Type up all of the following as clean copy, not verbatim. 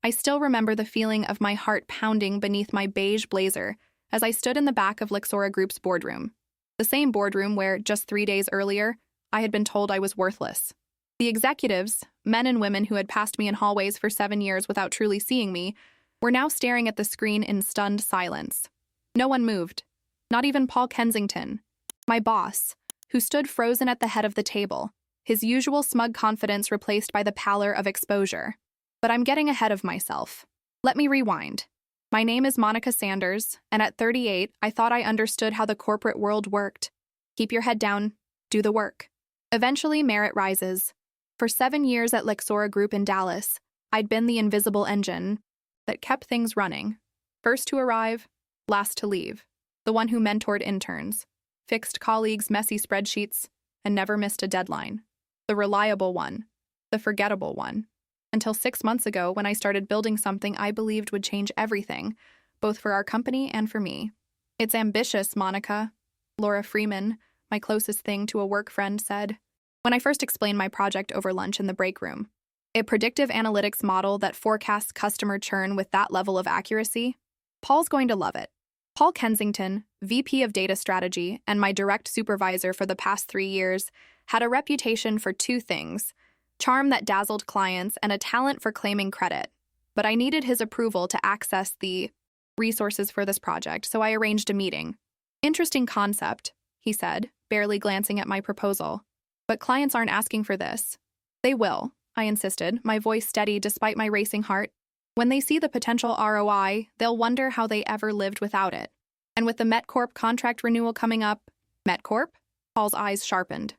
I still remember the feeling of my heart pounding beneath my beige blazer as I stood in the back of Lexora Group's boardroom. The same boardroom where, just 3 days earlier, I had been told I was worthless. The executives, men and women who had passed me in hallways for 7 years without truly seeing me, were now staring at the screen in stunned silence. No one moved, not even Paul Kensington, my boss, who stood frozen at the head of the table, his usual smug confidence replaced by the pallor of exposure. But I'm getting ahead of myself. Let me rewind. My name is Monica Sanders, and at 38, I thought I understood how the corporate world worked. Keep your head down, do the work. Eventually, merit rises. For 7 years at Lexora Group in Dallas, I'd been the invisible engine that kept things running. First to arrive, last to leave. The one who mentored interns, fixed colleagues' messy spreadsheets, and never missed a deadline. The reliable one, the forgettable one. Until 6 months ago, when I started building something I believed would change everything, both for our company and for me. It's ambitious, Monica, Laura Freeman, my closest thing to a work friend, said, when I first explained my project over lunch in the break room. A predictive analytics model that forecasts customer churn with that level of accuracy? Paul's going to love it. Paul Kensington, VP of Data Strategy and my direct supervisor for the past 3 years, had a reputation for 2 things: charm that dazzled clients and a talent for claiming credit. But I needed his approval to access the resources for this project, so I arranged a meeting. Interesting concept, he said, barely glancing at my proposal. But clients aren't asking for this. They will, I insisted, my voice steady despite my racing heart. When they see the potential ROI, they'll wonder how they ever lived without it. And with the MetCorp contract renewal coming up, MetCorp? Paul's eyes sharpened.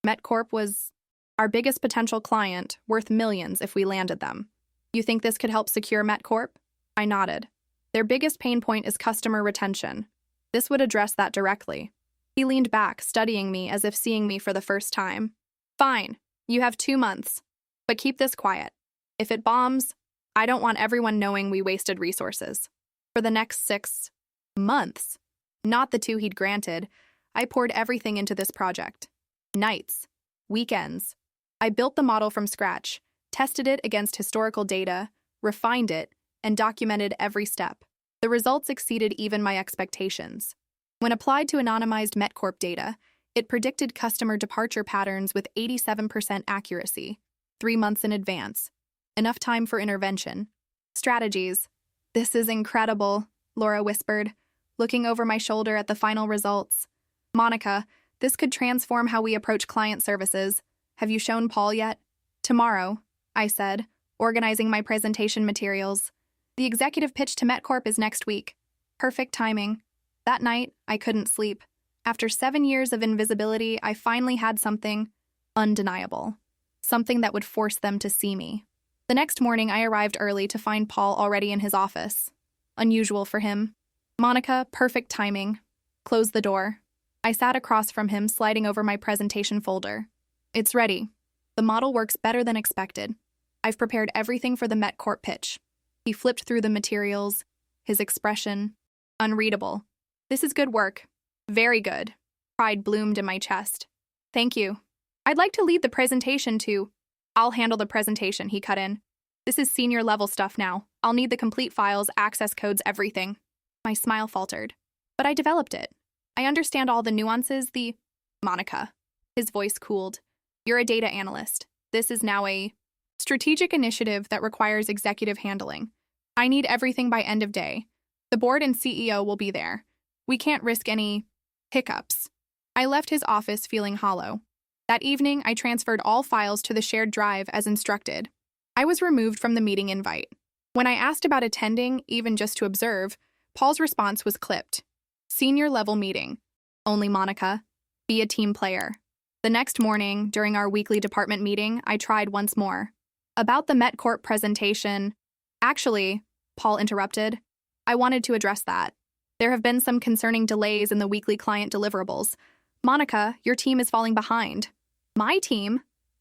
MetCorp was our biggest potential client, worth millions if we landed them. You think this could help secure MetCorp? I nodded. Their biggest pain point is customer retention. This would address that directly. He leaned back, studying me as if seeing me for the first time. Fine, you have 2 months. But keep this quiet. If it bombs, I don't want everyone knowing we wasted resources. For the next 6 months, not the 2 he'd granted, I poured everything into this project. Nights, weekends. I built the model from scratch, tested it against historical data, refined it, and documented every step. The results exceeded even my expectations. When applied to anonymized MetCorp data, it predicted customer departure patterns with 87% accuracy, 3 months in advance. Enough time for intervention. Strategies. This is incredible, Laura whispered, looking over my shoulder at the final results. Monica, this could transform how we approach client services. Have you shown Paul yet? Tomorrow, I said, organizing my presentation materials. The executive pitch to MetCorp is next week. Perfect timing. That night, I couldn't sleep. After 7 years of invisibility, I finally had something undeniable. Something that would force them to see me. The next morning, I arrived early to find Paul already in his office. Unusual for him. Monica, perfect timing. Close the door. I sat across from him, sliding over my presentation folder. It's ready. The model works better than expected. I've prepared everything for the MetCorp pitch. He flipped through the materials, his expression unreadable. This is good work. Very good. Pride bloomed in my chest. Thank you. I'd like to lead the presentation too. I'll handle the presentation, he cut in. This is senior level stuff now. I'll need the complete files, access codes, everything. My smile faltered. But I developed it. I understand all the nuances, Monica. His voice cooled. You're a data analyst. This is now a strategic initiative that requires executive handling. I need everything by end of day. The board and CEO will be there. We can't risk any hiccups. I left his office feeling hollow. That evening, I transferred all files to the shared drive as instructed. I was removed from the meeting invite. When I asked about attending, even just to observe, Paul's response was clipped. Senior level meeting. Only Monica. Be a team player. The next morning, during our weekly department meeting, I tried once more. About the MetCorp presentation. Actually, Paul interrupted, I wanted to address that. There have been some concerning delays in the weekly client deliverables. Monica, your team is falling behind. My team?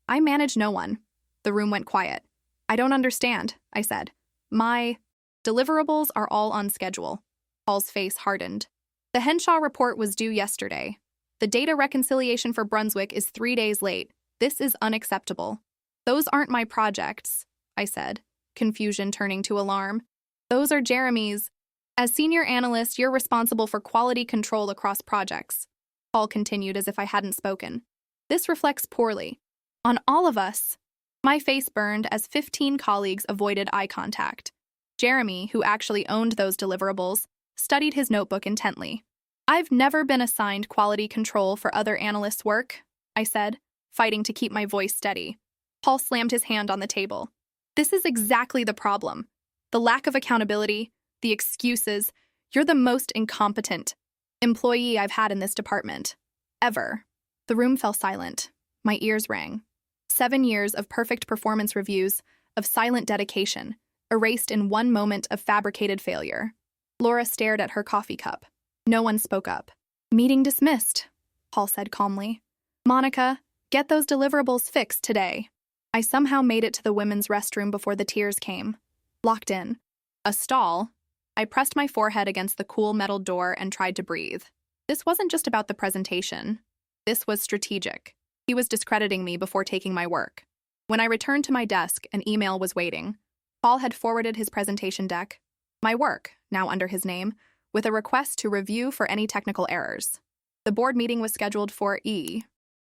I manage no one. The room went quiet. I don't understand, I said. My deliverables are all on schedule. Paul's face hardened. The Henshaw report was due yesterday. The data reconciliation for Brunswick is 3 days late. This is unacceptable. Those aren't my projects, I said. confusion turning to alarm. Those are Jeremy's. As senior analyst, you're responsible for quality control across projects. Paul continued as if I hadn't spoken. This reflects poorly on all of us. My face burned as 15 colleagues avoided eye contact. Jeremy, who actually owned those deliverables, studied his notebook intently. I've never been assigned quality control for other analysts' work, I said, fighting to keep my voice steady. Paul slammed his hand on the table. This is exactly the problem. The lack of accountability, the excuses. You're the most incompetent employee I've had in this department. Ever. The room fell silent. My ears rang. 7 years of perfect performance reviews, of silent dedication, erased in one moment of fabricated failure. Laura stared at her coffee cup. No one spoke up. Meeting dismissed, Paul said calmly. Monica, get those deliverables fixed today. I somehow made it to the women's restroom before the tears came. Locked in. A stall. I pressed my forehead against the cool metal door and tried to breathe. This wasn't just about the presentation. This was strategic. He was discrediting me before taking my work. When I returned to my desk, an email was waiting. Paul had forwarded his presentation deck, my work, now under his name, with a request to review for any technical errors. The board meeting was scheduled for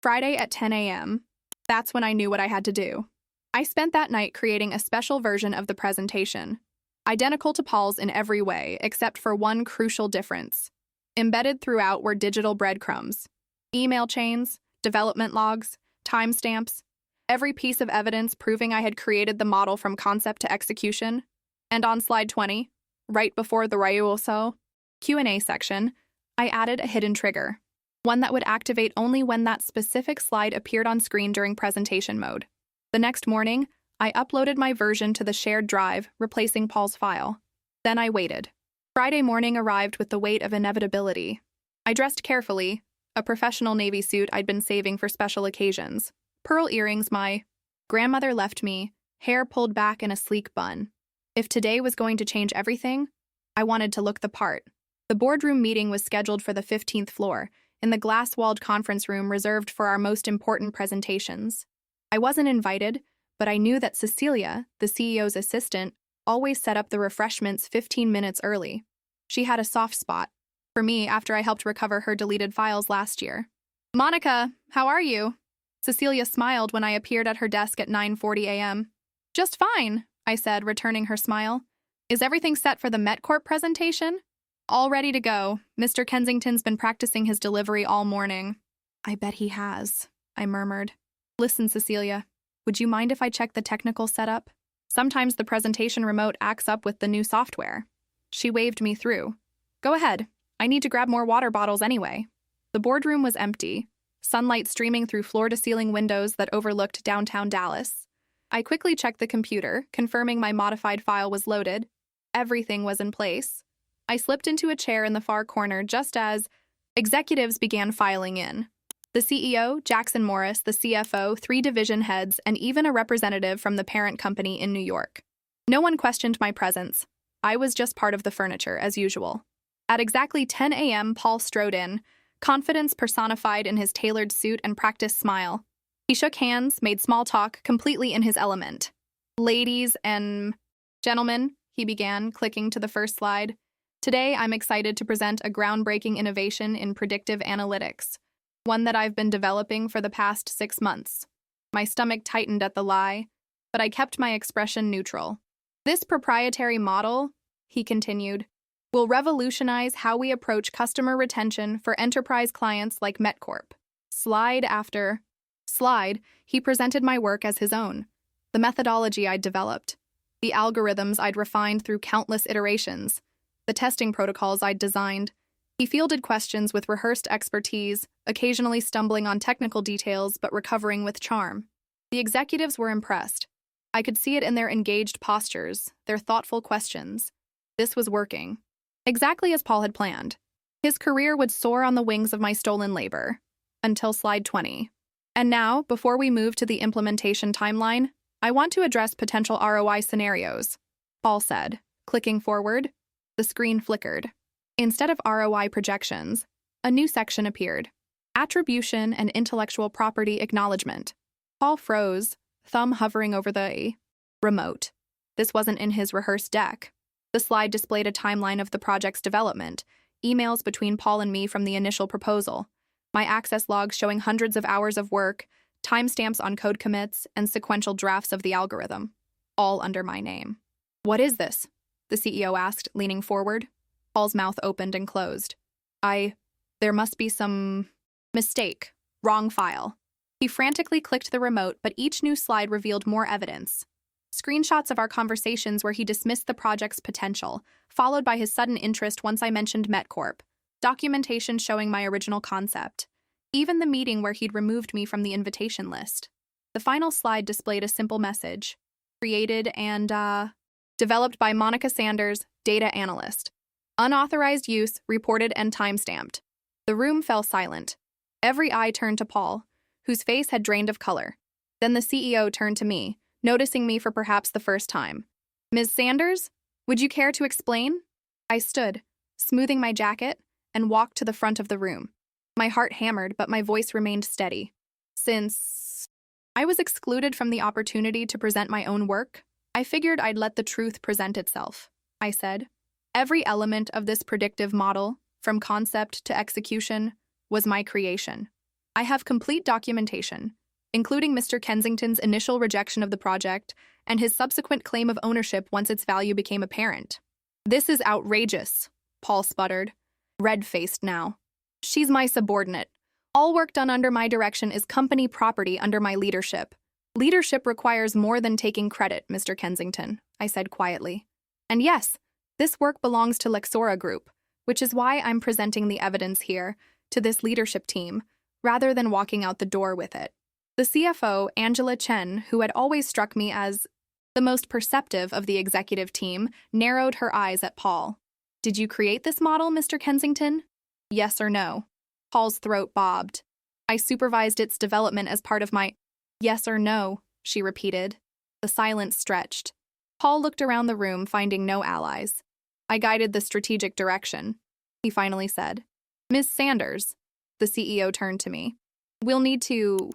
Friday at 10 a.m. That's when I knew what I had to do. I spent that night creating a special version of the presentation, identical to Paul's in every way except for one crucial difference. Embedded throughout were digital breadcrumbs, email chains, development logs, timestamps, every piece of evidence proving I had created the model from concept to execution. And on slide 20, right before the Ryuoso Q&A section, I added a hidden trigger, one that would activate only when that specific slide appeared on screen during presentation mode. The next morning, I uploaded my version to the shared drive, replacing Paul's file. Then I waited. Friday morning arrived with the weight of inevitability. I dressed carefully, a professional navy suit I'd been saving for special occasions, pearl earrings my grandmother left me, hair pulled back in a sleek bun. If today was going to change everything, I wanted to look the part. The boardroom meeting was scheduled for the 15th floor, in the glass-walled conference room reserved for our most important presentations. I wasn't invited, but I knew that Cecilia, the CEO's assistant, always set up the refreshments 15 minutes early. She had a soft spot for me after I helped recover her deleted files last year. Monica, how are you? Cecilia smiled when I appeared at her desk at 9:40 a.m. Just fine, I said, returning her smile. Is everything set for the MetCorp presentation? All ready to go. Mr. Kensington's been practicing his delivery all morning. I bet he has, I murmured. Listen, Cecilia, would you mind if I check the technical setup? Sometimes the presentation remote acts up with the new software. She waved me through. Go ahead. I need to grab more water bottles anyway. The boardroom was empty, sunlight streaming through floor-to-ceiling windows that overlooked downtown Dallas. I quickly checked the computer, confirming my modified file was loaded. Everything was in place. I slipped into a chair in the far corner just as executives began filing in. The CEO, Jackson Morris, the CFO, 3 division heads, and even a representative from the parent company in New York. No one questioned my presence. I was just part of the furniture, as usual. At exactly 10 a.m., Paul strode in, confidence personified in his tailored suit and practiced smile. He shook hands, made small talk, completely in his element. Ladies and gentlemen, he began, clicking to the first slide. Today, I'm excited to present a groundbreaking innovation in predictive analytics, one that I've been developing for the past 6 months. My stomach tightened at the lie, but I kept my expression neutral. This proprietary model, he continued, will revolutionize how we approach customer retention for enterprise clients like MetCorp. Slide after slide, he presented my work as his own, the methodology I'd developed, the algorithms I'd refined through countless iterations, the testing protocols I'd designed. He fielded questions with rehearsed expertise, occasionally stumbling on technical details but recovering with charm. The executives were impressed. I could see it in their engaged postures, their thoughtful questions. This was working. Exactly as Paul had planned. His career would soar on the wings of my stolen labor. Until slide 20. And now, before we move to the implementation timeline, I want to address potential ROI scenarios, Paul said, clicking forward. The screen flickered. Instead of ROI projections, a new section appeared. Attribution and intellectual property acknowledgement. Paul froze, thumb hovering over the remote. This wasn't in his rehearsed deck. The slide displayed a timeline of the project's development, emails between Paul and me from the initial proposal, my access logs showing hundreds of hours of work, timestamps on code commits, and sequential drafts of the algorithm, all under my name. "What is this?" the CEO asked, leaning forward. Paul's mouth opened and closed. There must be some mistake. Wrong file. He frantically clicked the remote, but each new slide revealed more evidence. Screenshots of our conversations where he dismissed the project's potential, followed by his sudden interest once I mentioned MetCorp. Documentation showing my original concept. Even the meeting where he'd removed me from the invitation list. The final slide displayed a simple message. Created and, developed by Monica Sanders, data analyst. Unauthorized use, reported and timestamped. The room fell silent. Every eye turned to Paul, whose face had drained of color. Then the CEO turned to me, noticing me for perhaps the first time. "Ms. Sanders, would you care to explain?" I stood, smoothing my jacket, and walked to the front of the room. My heart hammered, but my voice remained steady. "Since I was excluded from the opportunity to present my own work, I figured I'd let the truth present itself," I said. "Every element of this predictive model, from concept to execution, was my creation. I have complete documentation, including Mr. Kensington's initial rejection of the project and his subsequent claim of ownership once its value became apparent." "This is outrageous," Paul sputtered, red-faced now. "She's my subordinate. All work done under my direction is company property under my leadership. Leadership requires more than taking credit, Mr. Kensington," I said quietly. "And yes, this work belongs to Lexora Group, which is why I'm presenting the evidence here to this leadership team, rather than walking out the door with it." The CFO, Angela Chen, who had always struck me as the most perceptive of the executive team, narrowed her eyes at Paul. "Did you create this model, Mr. Kensington? Yes or no?" Paul's throat bobbed. "I supervised its development as part of my—" "Yes or no," she repeated. The silence stretched. Paul looked around the room, finding no allies. "I guided the strategic direction," he finally said. "Ms. Sanders," the CEO turned to me, "we'll need to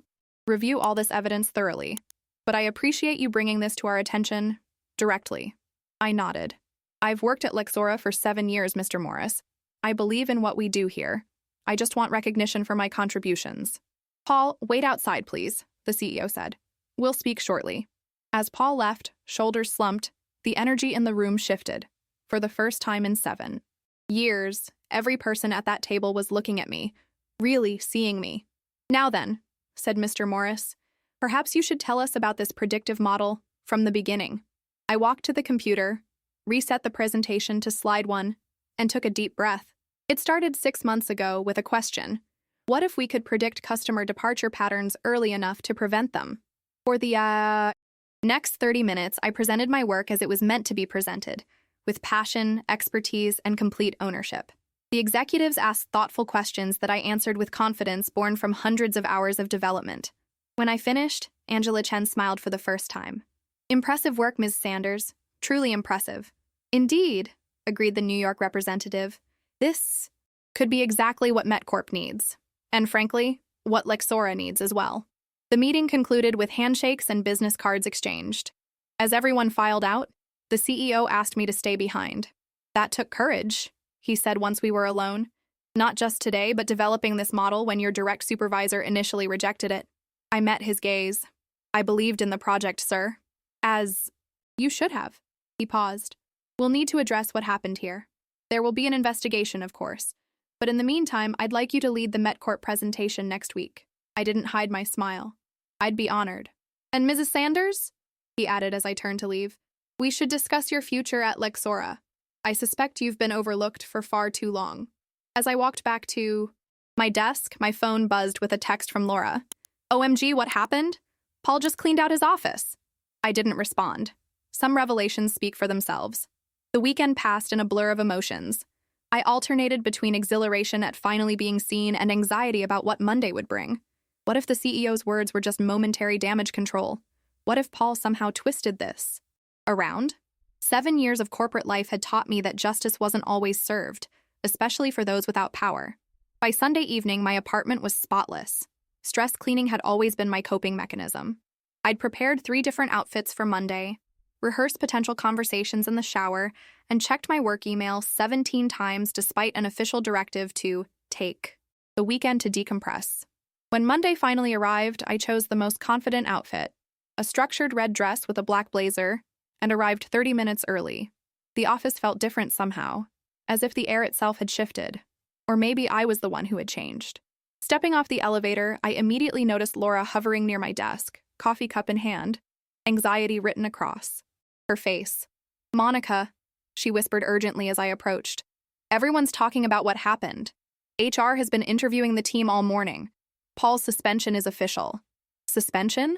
review all this evidence thoroughly, but I appreciate you bringing this to our attention directly." I nodded. "I've worked at Lexora for 7 years, Mr. Morris. I believe in what we do here. I just want recognition for my contributions." "Paul, wait outside, please," the CEO said. "We'll speak shortly." As Paul left, shoulders slumped, the energy in the room shifted. For the first time in 7 years, every person at that table was looking at me, really seeing me. "Now then," said Mr. Morris, "perhaps you should tell us about this predictive model from the beginning." I walked to the computer, reset the presentation to slide 1, and took a deep breath. It started 6 months ago with a question. What if we could predict customer departure patterns early enough to prevent them? For the next 30 minutes, I presented my work as it was meant to be presented, with passion, expertise, and complete ownership. The executives asked thoughtful questions that I answered with confidence born from hundreds of hours of development. When I finished, Angela Chen smiled for the first time. "Impressive work, Ms. Sanders. Truly impressive." "Indeed," agreed the New York representative. "This could be exactly what MetCorp needs. And frankly, what Lexora needs as well." The meeting concluded with handshakes and business cards exchanged. As everyone filed out, the CEO asked me to stay behind. "That took courage," he said once we were alone. "Not just today, but developing this model when your direct supervisor initially rejected it." I met his gaze. "I believed in the project, sir." "As you should have." He paused. "We'll need to address what happened here. There will be an investigation, of course. But in the meantime, I'd like you to lead the MetCorp presentation next week." I didn't hide my smile. "I'd be honored." "And Mrs. Sanders?" he added as I turned to leave. "We should discuss your future at Lexora. I suspect you've been overlooked for far too long." As I walked back to my desk, my phone buzzed with a text from Laura. "OMG, what happened? Paul just cleaned out his office." I didn't respond. Some revelations speak for themselves. The weekend passed in a blur of emotions. I alternated between exhilaration at finally being seen and anxiety about what Monday would bring. What if the CEO's words were just momentary damage control? What if Paul somehow twisted this around? 7 years of corporate life had taught me that justice wasn't always served, especially for those without power. By Sunday evening, my apartment was spotless. Stress cleaning had always been my coping mechanism. I'd prepared 3 different outfits for Monday, rehearsed potential conversations in the shower, and checked my work email 17 times despite an official directive to take the weekend to decompress. When Monday finally arrived, I chose the most confident outfit, a structured red dress with a black blazer, and arrived 30 minutes early. The office felt different somehow, as if the air itself had shifted. Or maybe I was the one who had changed. Stepping off the elevator, I immediately noticed Laura hovering near my desk, coffee cup in hand, anxiety written across her face. "Monica," she whispered urgently as I approached. "Everyone's talking about what happened. HR has been interviewing the team all morning. Paul's suspension is official." Suspension?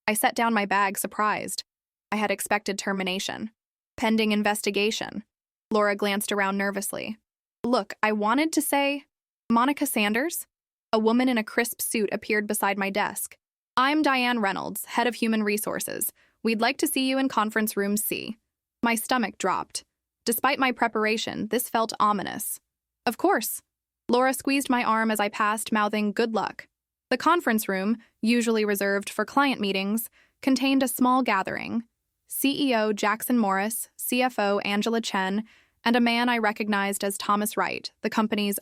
I set down my bag, surprised. I had expected termination. Pending investigation. Laura glanced around nervously. "Look, I wanted to say..." "Monica Sanders?" A woman in a crisp suit appeared beside my desk. "I'm Diane Reynolds, head of human resources. We'd like to see you in conference room C." My stomach dropped. Despite my preparation, this felt ominous. "Of course." Laura squeezed my arm as I passed, mouthing, "Good luck." The conference room, usually reserved for client meetings, contained a small gathering. CEO Jackson Morris, CFO Angela Chen, and a man I recognized as Thomas Wright, the company's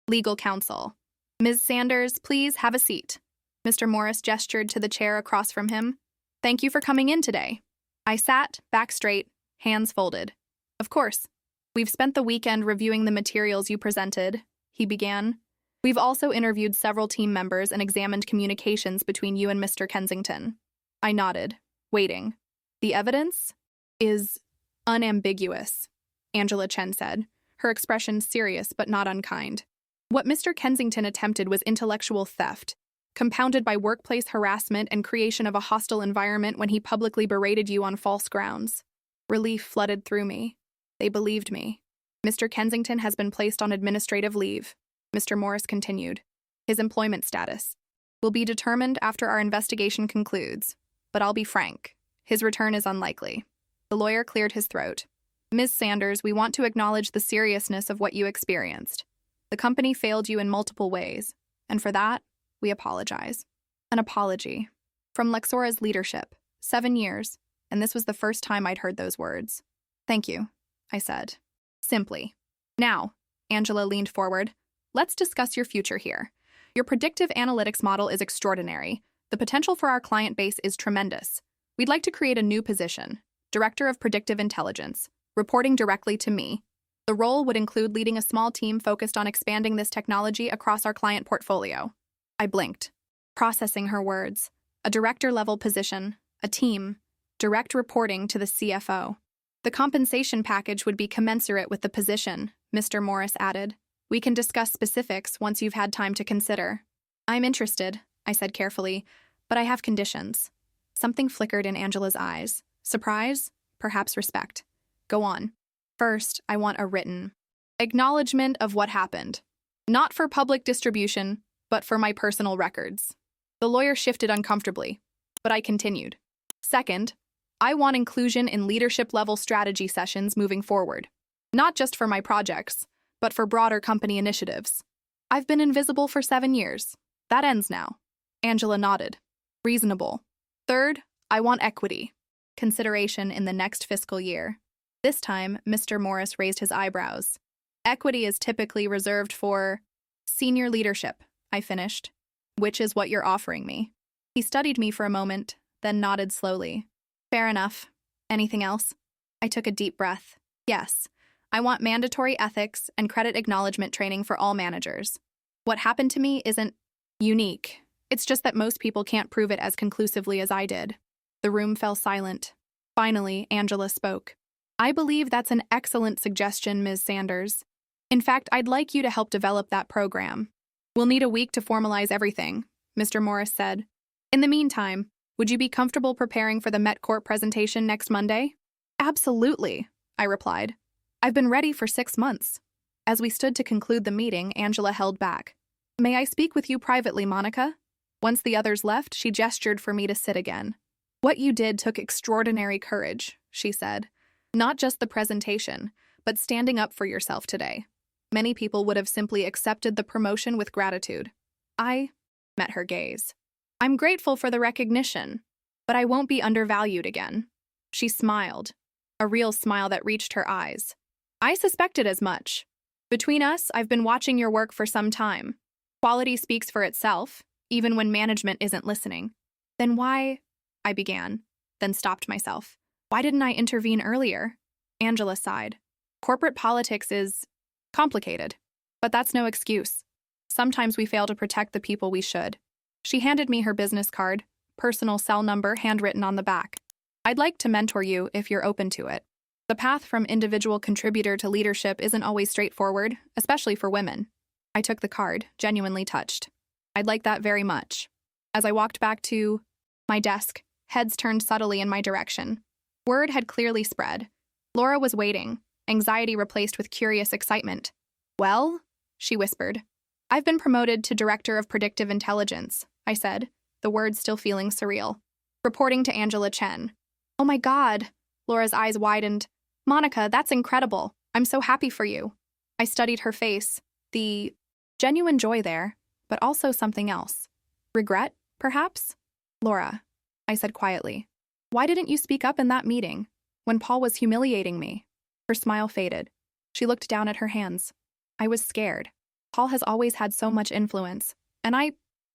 legal counsel. "Ms. Sanders, please have a seat." Mr. Morris gestured to the chair across from him. "Thank you for coming in today." I sat, back straight, hands folded. "Of course. We've spent the weekend reviewing the materials you presented," he began. "We've also interviewed several team members and examined communications between you and Mr. Kensington." I nodded, waiting. "The evidence is unambiguous," Angela Chen said, her expression serious but not unkind. "What Mr. Kensington attempted was intellectual theft, compounded by workplace harassment and creation of a hostile environment when he publicly berated you on false grounds." Relief flooded through me. They believed me. "Mr. Kensington has been placed on administrative leave," Mr. Morris continued. "His employment status will be determined after our investigation concludes, but I'll be frank, his return is unlikely." The lawyer cleared his throat. "Ms. Sanders, we want to acknowledge the seriousness of what you experienced. The company failed you in multiple ways, and for that, we apologize." An apology. From Lexora's leadership. 7 years, and this was the first time I'd heard those words. "Thank you," I said. Simply. "Now," Angela leaned forward, "let's discuss your future here. Your predictive analytics model is extraordinary. The potential for our client base is tremendous. We'd like to create a new position, Director of Predictive Intelligence, reporting directly to me. The role would include leading a small team focused on expanding this technology across our client portfolio." I blinked, processing her words. A director-level position, a team, direct reporting to the CFO. "The compensation package would be commensurate with the position," Mr. Morris added. "We can discuss specifics once you've had time to consider." "I'm interested," I said carefully, "but I have conditions." Something flickered in Angela's eyes. Surprise? Perhaps respect. "Go on." "First, I want a written acknowledgement of what happened. Not for public distribution, but for my personal records." The lawyer shifted uncomfortably, but I continued. "Second, I want inclusion in leadership-level strategy sessions moving forward. Not just for my projects, but for broader company initiatives. I've been invisible for 7 years. That ends now." Angela nodded. "Reasonable." "Third, I want equity. Consideration in the next fiscal year." This time, Mr. Morris raised his eyebrows. "Equity is typically reserved for senior leadership," I finished. "Which is what you're offering me." He studied me for a moment, then nodded slowly. "Fair enough. Anything else?" I took a deep breath. "Yes. I want mandatory ethics and credit acknowledgement training for all managers. What happened to me isn't unique. It's just that most people can't prove it as conclusively as I did." The room fell silent. Finally, Angela spoke. "I believe that's an excellent suggestion, Ms. Sanders. In fact, I'd like you to help develop that program. We'll need a week to formalize everything," Mr. Morris said. "In the meantime, would you be comfortable preparing for the MetCorp presentation next Monday?" "Absolutely," I replied. "I've been ready for 6 months." As we stood to conclude the meeting, Angela held back. "May I speak with you privately, Monica?" Once the others left, she gestured for me to sit again. "What you did took extraordinary courage," she said. "Not just the presentation, but standing up for yourself today. Many people would have simply accepted the promotion with gratitude." I met her gaze. "I'm grateful for the recognition, but I won't be undervalued again." She smiled, a real smile that reached her eyes. I suspected as much. Between us, I've been watching your work for some time. Quality speaks for itself, even when management isn't listening. Then why? I began, then stopped myself. Why didn't I intervene earlier? Angela sighed. Corporate politics is complicated, but that's no excuse. Sometimes we fail to protect the people we should. She handed me her business card, personal cell number handwritten on the back. I'd like to mentor you if you're open to it. The path from individual contributor to leadership isn't always straightforward, especially for women. I took the card, genuinely touched. I'd like that very much. As I walked back to my desk, heads turned subtly in my direction. Word had clearly spread. Laura was waiting, anxiety replaced with curious excitement. Well, she whispered. I've been promoted to Director of Predictive Intelligence, I said, the words still feeling surreal. Reporting to Angela Chen. Oh my God, Laura's eyes widened. Monica, that's incredible. I'm so happy for you. I studied her face, the genuine joy there, but also something else. Regret, perhaps? Laura, I said quietly. Why didn't you speak up in that meeting, when Paul was humiliating me? Her smile faded. She looked down at her hands. I was scared. Paul has always had so much influence, and I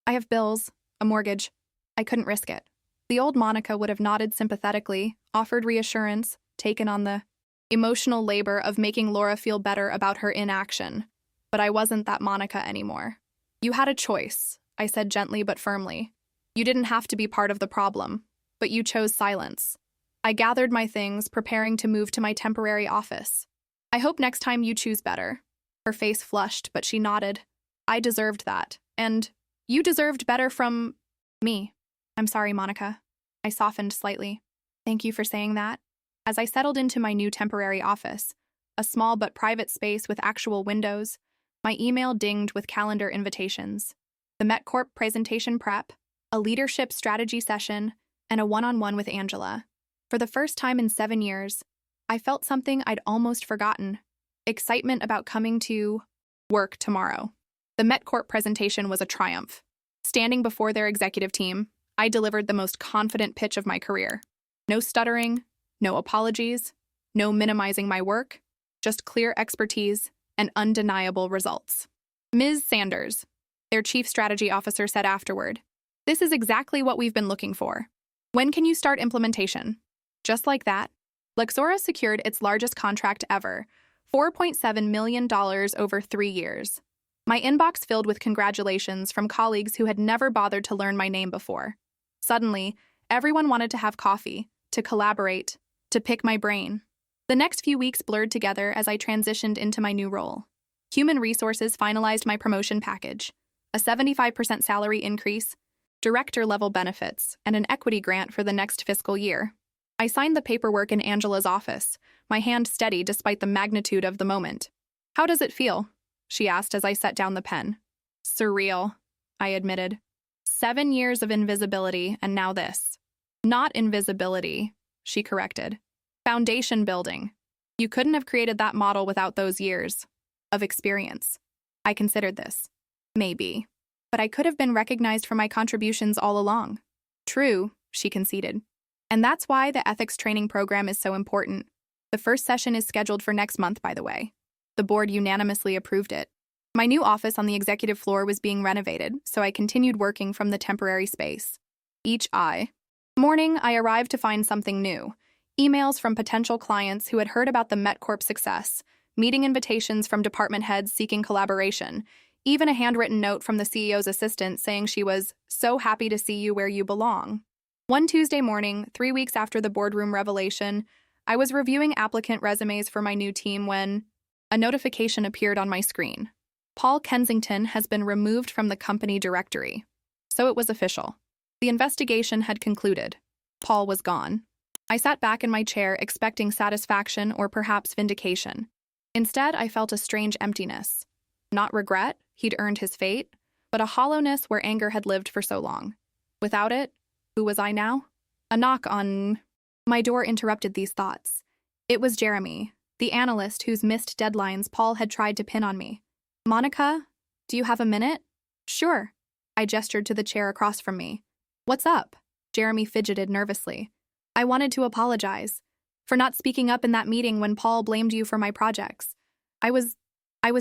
have bills, a mortgage. I couldn't risk it. The old Monica would have nodded sympathetically, offered reassurance, taken on the emotional labor of making Laura feel better about her inaction. But I wasn't that Monica anymore. You had a choice, I said gently but firmly. You didn't have to be part of the problem, but you chose silence. I gathered my things, preparing to move to my temporary office. I hope next time you choose better. Her face flushed, but she nodded. I deserved that, and you deserved better from me. I'm sorry, Monica. I softened slightly. Thank you for saying that. As I settled into my new temporary office, a small but private space with actual windows, my email dinged with calendar invitations. The MetCorp presentation prep, a leadership strategy session, and a one-on-one with Angela. For the first time in 7 years, I felt something I'd almost forgotten. Excitement about coming to work tomorrow. The MetCorp presentation was a triumph. Standing before their executive team, I delivered the most confident pitch of my career. No stuttering, no apologies, no minimizing my work, just clear expertise and undeniable results. Ms. Sanders, their chief strategy officer, said afterward, "This is exactly what we've been looking for. When can you start implementation?" Just like that, Lexora secured its largest contract ever, $4.7 million over 3 years. My inbox filled with congratulations from colleagues who had never bothered to learn my name before. Suddenly, everyone wanted to have coffee, to collaborate, to pick my brain. The next few weeks blurred together as I transitioned into my new role. Human Resources finalized my promotion package, a 75% salary increase, director-level benefits, and an equity grant for the next fiscal year. I signed the paperwork in Angela's office, my hand steady despite the magnitude of the moment. "How does it feel?" she asked as I set down the pen. "Surreal," I admitted. 7 years of invisibility, and now this. "Not invisibility," she corrected. "Foundation building. You couldn't have created that model without those years of experience." I considered this. Maybe. But I could have been recognized for my contributions all along. "True," she conceded. "And that's why the ethics training program is so important. The first session is scheduled for next month, by the way. The board unanimously approved it." My new office on the executive floor was being renovated, so I continued working from the temporary space. Morning, I arrived to find something new. Emails from potential clients who had heard about the MetCorp success, meeting invitations from department heads seeking collaboration, even a handwritten note from the CEO's assistant saying she was so happy to see you where you belong. One Tuesday morning, 3 weeks after the boardroom revelation, I was reviewing applicant resumes for my new team when a notification appeared on my screen. Paul Kensington has been removed from the company directory. So it was official. The investigation had concluded. Paul was gone. I sat back in my chair expecting satisfaction or perhaps vindication. Instead, I felt a strange emptiness. Not regret, he'd earned his fate, but a hollowness where anger had lived for so long. Without it, who was I now? A knock on my door interrupted these thoughts. It was Jeremy, the analyst whose missed deadlines Paul had tried to pin on me. "Monica, do you have a minute?" "Sure." I gestured to the chair across from me. "What's up?" Jeremy fidgeted nervously. I wanted to apologize for not speaking up in that meeting when Paul blamed you for my projects. I was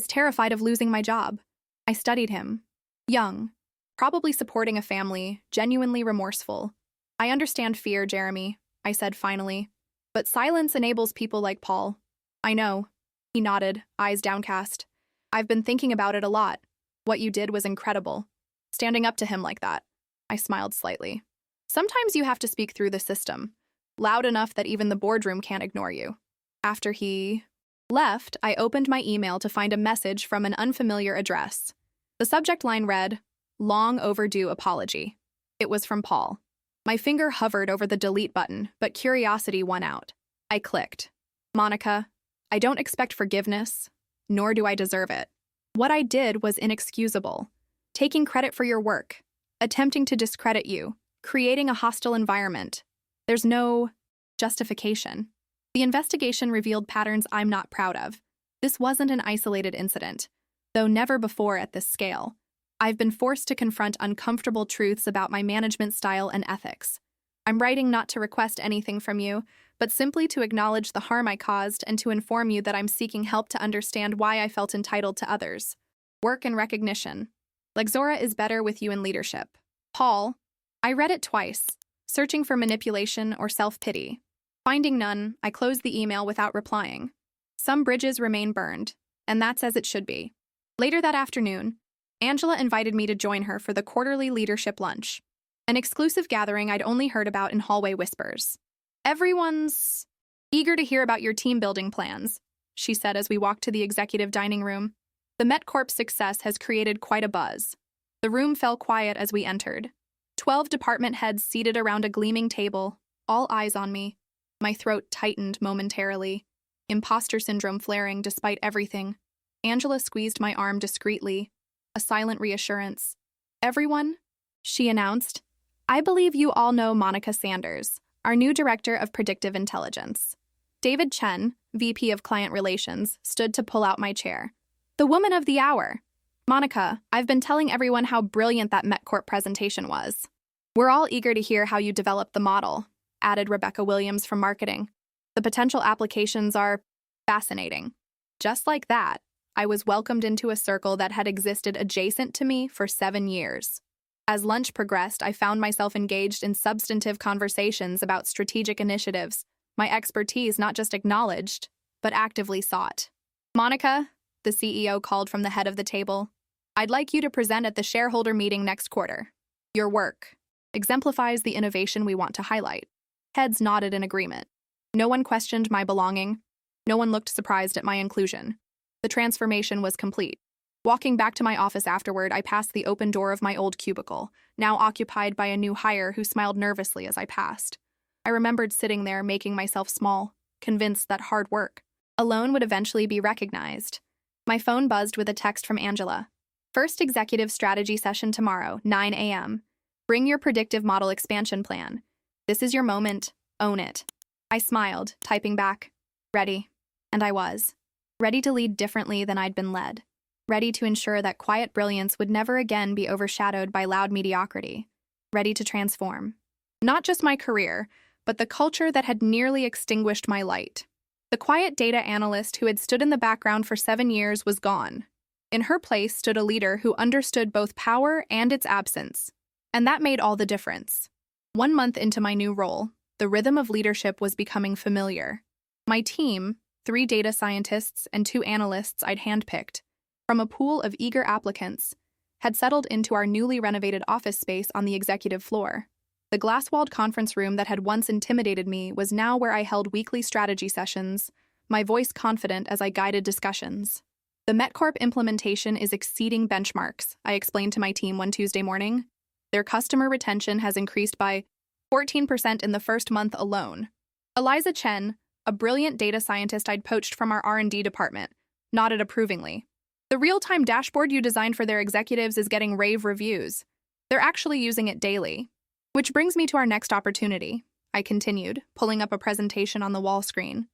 terrified of losing my job. I studied him. Young, probably supporting a family, genuinely remorseful. I understand fear, Jeremy, I said finally. But silence enables people like Paul. I know. He nodded, eyes downcast. I've been thinking about it a lot. What you did was incredible. Standing up to him like that. I smiled slightly. Sometimes you have to speak through the system, loud enough that even the boardroom can't ignore you. After he left, I opened my email to find a message from an unfamiliar address. The subject line read, "Long overdue apology." It was from Paul. My finger hovered over the delete button, but curiosity won out. I clicked. Monica, I don't expect forgiveness, nor do I deserve it. What I did was inexcusable. Taking credit for your work, attempting to discredit you, creating a hostile environment. There's no justification. The investigation revealed patterns I'm not proud of. This wasn't an isolated incident, though never before at this scale. I've been forced to confront uncomfortable truths about my management style and ethics. I'm writing not to request anything from you, but simply to acknowledge the harm I caused and to inform you that I'm seeking help to understand why I felt entitled to others. Work and recognition. Lexora is better with you in leadership. Paul. I read it twice, searching for manipulation or self-pity. Finding none, I closed the email without replying. Some bridges remain burned, and that's as it should be. Later that afternoon, Angela invited me to join her for the quarterly leadership lunch, an exclusive gathering I'd only heard about in hallway whispers. Everyone's eager to hear about your team-building plans, she said as we walked to the executive dining room. The MetCorp's success has created quite a buzz. The room fell quiet as we entered. 12 department heads seated around a gleaming table, all eyes on me. My throat tightened momentarily, imposter syndrome flaring despite everything. Angela squeezed my arm discreetly, a silent reassurance. Everyone, she announced, I believe you all know Monica Sanders, our new Director of Predictive Intelligence. David Chen, VP of Client Relations, stood to pull out my chair. The woman of the hour. Monica, I've been telling everyone how brilliant that MetCorp presentation was. We're all eager to hear how you developed the model, added Rebecca Williams from marketing. The potential applications are fascinating. Just like that, I was welcomed into a circle that had existed adjacent to me for 7 years. As lunch progressed, I found myself engaged in substantive conversations about strategic initiatives, my expertise not just acknowledged, but actively sought. Monica, the CEO called from the head of the table, I'd like you to present at the shareholder meeting next quarter. Your work exemplifies the innovation we want to highlight. Heads nodded in agreement. No one questioned my belonging. No one looked surprised at my inclusion. The transformation was complete. Walking back to my office afterward, I passed the open door of my old cubicle, now occupied by a new hire who smiled nervously as I passed. I remembered sitting there making myself small, convinced that hard work alone would eventually be recognized. My phone buzzed with a text from Angela. First executive strategy session tomorrow, 9 a.m. Bring your predictive model expansion plan. This is your moment. Own it. I smiled, typing back, ready. And I was. Ready to lead differently than I'd been led. Ready to ensure that quiet brilliance would never again be overshadowed by loud mediocrity. Ready to transform. Not just my career, but the culture that had nearly extinguished my light. The quiet data analyst who had stood in the background for 7 years was gone. In her place stood a leader who understood both power and its absence. And that made all the difference. 1 month into my new role, the rhythm of leadership was becoming familiar. My team, 3 data scientists and 2 analysts I'd handpicked, from a pool of eager applicants, had settled into our newly renovated office space on the executive floor. The glass-walled conference room that had once intimidated me was now where I held weekly strategy sessions, my voice confident as I guided discussions. The MetCorp implementation is exceeding benchmarks, I explained to my team one Tuesday morning. Their customer retention has increased by 14% in the first month alone. Eliza Chen, a brilliant data scientist I'd poached from our R&D department, nodded approvingly. The real-time dashboard you designed for their executives is getting rave reviews. They're actually using it daily. Which brings me to our next opportunity, I continued, pulling up a presentation on the wall screen.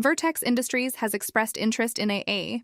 Vertex Industries has expressed interest in a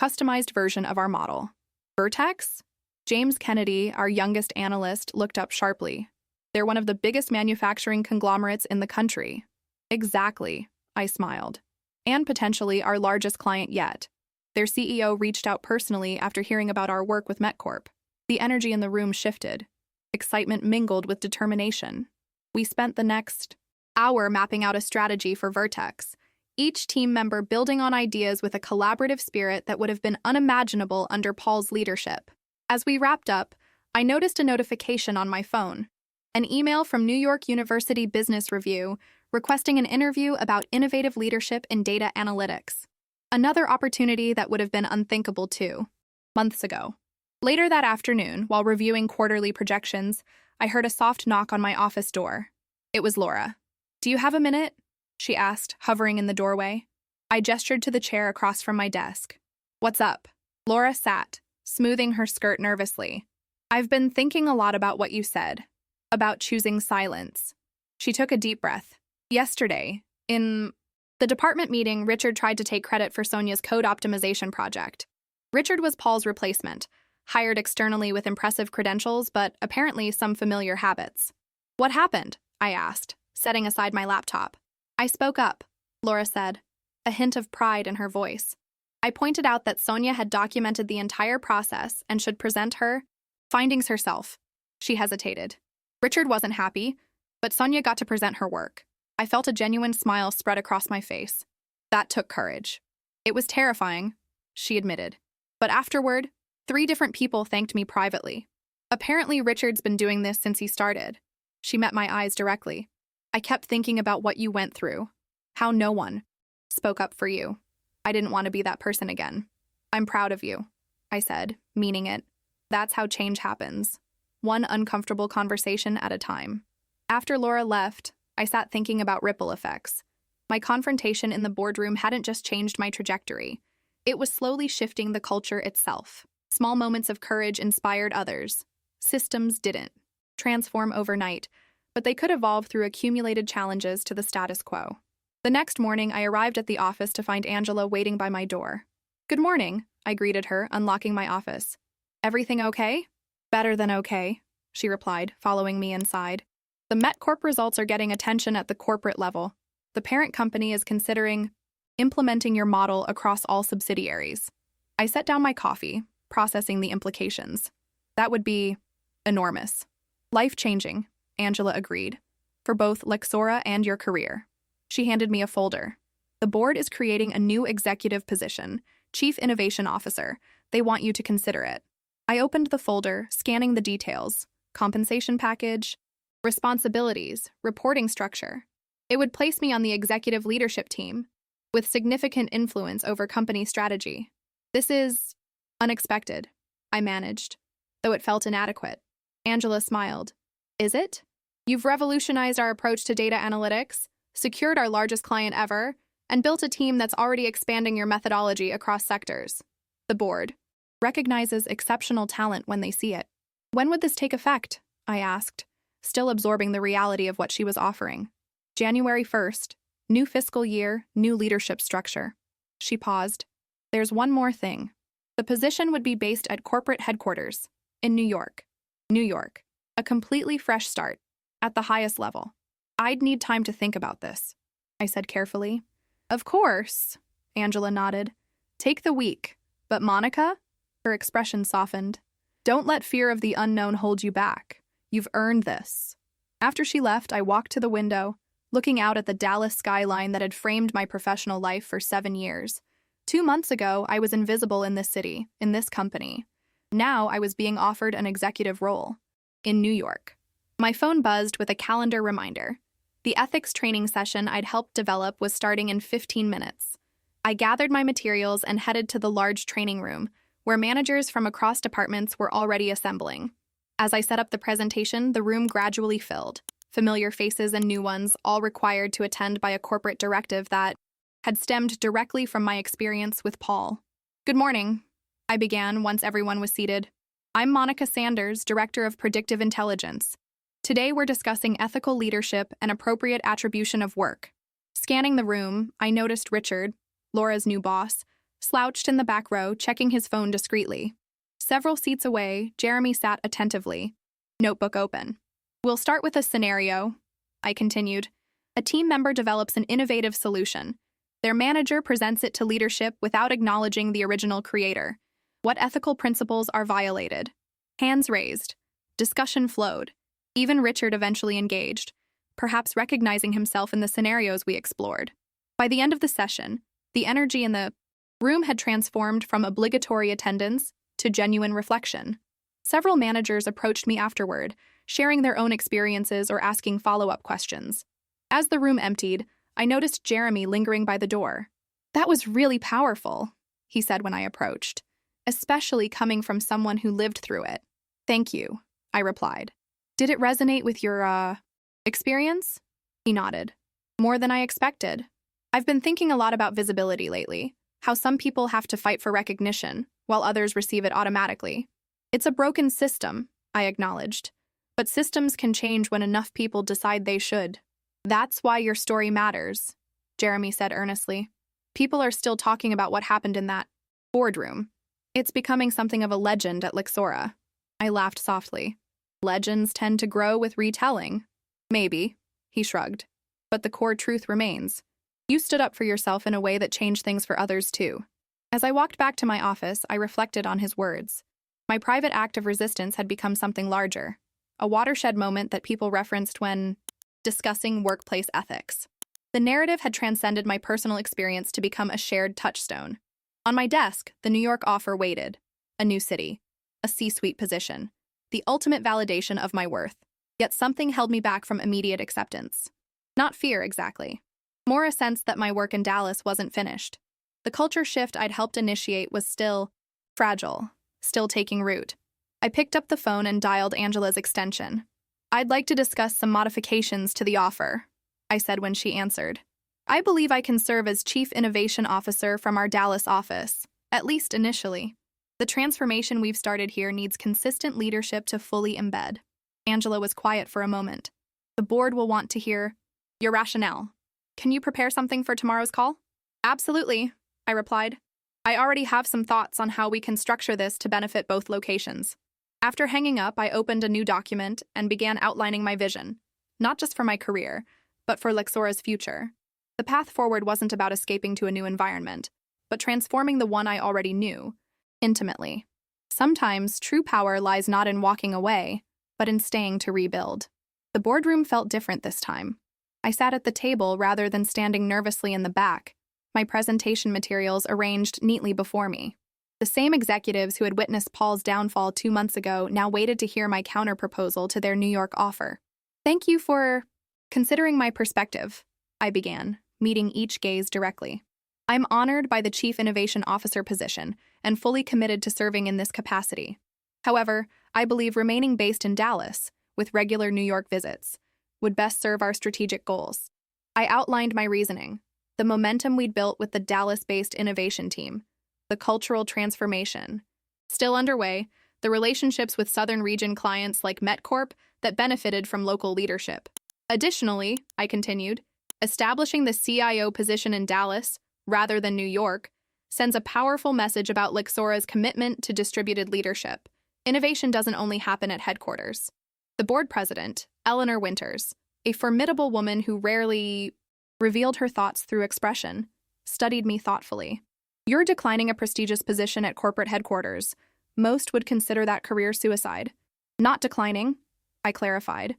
customized version of our model. Vertex? James Kennedy, our youngest analyst, looked up sharply. They're one of the biggest manufacturing conglomerates in the country. Exactly, I smiled. And potentially our largest client yet. Their CEO reached out personally after hearing about our work with MetCorp. The energy in the room shifted. Excitement mingled with determination. We spent the next hour mapping out a strategy for Vertex, each team member building on ideas with a collaborative spirit that would have been unimaginable under Paul's leadership. As we wrapped up, I noticed a notification on my phone. An email from New York University Business Review requesting an interview about innovative leadership in data analytics. Another opportunity that would have been unthinkable 2 months ago. Later that afternoon, while reviewing quarterly projections, I heard a soft knock on my office door. It was Laura. "Do you have a minute?" she asked, hovering in the doorway. I gestured to the chair across from my desk. "What's up?" Laura sat, smoothing her skirt nervously. "I've been thinking a lot about what you said, about choosing silence." She took a deep breath. "Yesterday, in the department meeting, Richard tried to take credit for Sonia's code optimization project. Richard was Paul's replacement, hired externally with impressive credentials, but apparently some familiar habits. "What happened?" I asked, setting aside my laptop. "I spoke up," Laura said, a hint of pride in her voice. I pointed out that Sonia had documented the entire process and should present her findings herself. She hesitated. Richard wasn't happy, but Sonia got to present her work. I felt a genuine smile spread across my face. That took courage. It was terrifying, she admitted. But afterward, 3 different people thanked me privately. Apparently, Richard's been doing this since he started. She met my eyes directly. "I kept thinking about what you went through, how no one spoke up for you. I didn't want to be that person again. I'm proud of you," I said, meaning it. That's how change happens. One uncomfortable conversation at a time. After Laura left, I sat thinking about ripple effects. My confrontation in the boardroom hadn't just changed my trajectory. It was slowly shifting the culture itself. Small moments of courage inspired others. Systems didn't transform overnight, but they could evolve through accumulated challenges to the status quo. The next morning, I arrived at the office to find Angela waiting by my door. "Good morning," I greeted her, unlocking my office. "Everything okay?" "Better than okay," she replied, following me inside. "The MetCorp results are getting attention at the corporate level. The parent company is considering implementing your model across all subsidiaries." I set down my coffee, processing the implications. "That would be enormous. Life-changing," Angela agreed, "for both Lexora and your career." She handed me a folder. "The board is creating a new executive position, Chief Innovation Officer. They want you to consider it." I opened the folder, scanning the details: compensation package, responsibilities, reporting structure. It would place me on the executive leadership team, with significant influence over company strategy. "This is unexpected," I managed, though it felt inadequate. Angela smiled. "Is it? You've revolutionized our approach to data analytics, secured our largest client ever, and built a team that's already expanding your methodology across sectors. The board recognizes exceptional talent when they see it." "When would this take effect?" I asked, still absorbing the reality of what she was offering. "January 1st, new fiscal year, new leadership structure." She paused. "There's one more thing. The position would be based at corporate headquarters, in New York. New York. A completely fresh start, at the highest level. I'd need time to think about this," I said carefully. "Of course," Angela nodded. "Take the week. But Monica?" Her expression softened. "Don't let fear of the unknown hold you back. You've earned this." After she left, I walked to the window, looking out at the Dallas skyline that had framed my professional life for 7 years. 2 months ago, I was invisible in this city, in this company. Now I was being offered an executive role. In New York. My phone buzzed with a calendar reminder. The ethics training session I'd helped develop was starting in 15 minutes. I gathered my materials and headed to the large training room, where managers from across departments were already assembling. As I set up the presentation, the room gradually filled. Familiar faces and new ones, all required to attend by a corporate directive that had stemmed directly from my experience with Paul. "Good morning," I began once everyone was seated. "I'm Monica Sanders, Director of Predictive Intelligence. Today we're discussing ethical leadership and appropriate attribution of work." Scanning the room, I noticed Richard, Laura's new boss, slouched in the back row, checking his phone discreetly. Several seats away, Jeremy sat attentively, notebook open. We'll start with a scenario, I continued. A team member develops an innovative solution. Their manager presents it to leadership without acknowledging the original creator. What ethical principles are violated? Hands raised. Discussion flowed. Even Richard eventually engaged, perhaps recognizing himself in the scenarios we explored. By the end of the session, the energy in the room had transformed from obligatory attendance to genuine reflection. Several managers approached me afterward, sharing their own experiences or asking follow-up questions. As the room emptied, I noticed Jeremy lingering by the door. "That was really powerful," he said when I approached, "especially coming from someone who lived through it." "Thank you," I replied. "Did it resonate with your, experience?" He nodded. "More than I expected. I've been thinking a lot about visibility lately, how some people have to fight for recognition, while others receive it automatically. It's a broken system," I acknowledged. "But systems can change when enough people decide they should." "That's why your story matters," Jeremy said earnestly. "People are still talking about what happened in that boardroom. It's becoming something of a legend at Lixora." I laughed softly. "Legends tend to grow with retelling." "Maybe," he shrugged. "But the core truth remains. You stood up for yourself in a way that changed things for others too." As I walked back to my office, I reflected on his words. My private act of resistance had become something larger, a watershed moment that people referenced when discussing workplace ethics. The narrative had transcended my personal experience to become a shared touchstone. On my desk, the New York offer waited. A new city, a C-suite position, the ultimate validation of my worth. Yet something held me back from immediate acceptance. Not fear, exactly. More a sense that my work in Dallas wasn't finished. The culture shift I'd helped initiate was still fragile, still taking root. I picked up the phone and dialed Angela's extension. "I'd like to discuss some modifications to the offer," I said when she answered. "I believe I can serve as Chief Innovation Officer from our Dallas office, at least initially. The transformation we've started here needs consistent leadership to fully embed." Angela was quiet for a moment. "The board will want to hear your rationale. Can you prepare something for tomorrow's call?" "Absolutely," I replied. "I already have some thoughts on how we can structure this to benefit both locations." After hanging up, I opened a new document and began outlining my vision, not just for my career, but for Lixora's future. The path forward wasn't about escaping to a new environment, but transforming the one I already knew, intimately. Sometimes true power lies not in walking away, but in staying to rebuild. The boardroom felt different this time. I sat at the table rather than standing nervously in the back, my presentation materials arranged neatly before me. The same executives who had witnessed Paul's downfall 2 months ago now waited to hear my counterproposal to their New York offer. "Thank you for considering my perspective," I began, meeting each gaze directly. "I'm honored by the Chief Innovation Officer position and fully committed to serving in this capacity. However, I believe remaining based in Dallas, with regular New York visits, would best serve our strategic goals." I outlined my reasoning, the momentum we'd built with the Dallas-based innovation team, the cultural transformation still underway, the relationships with Southern region clients like MetCorp that benefited from local leadership. Additionally, I continued, establishing the CIO position in Dallas, rather than New York, sends a powerful message about Lixora's commitment to distributed leadership. Innovation doesn't only happen at headquarters. The board president, Eleanor Winters, a formidable woman who rarely revealed her thoughts through expression, studied me thoughtfully. "You're declining a prestigious position at corporate headquarters. Most would consider that career suicide." "Not declining," I clarified.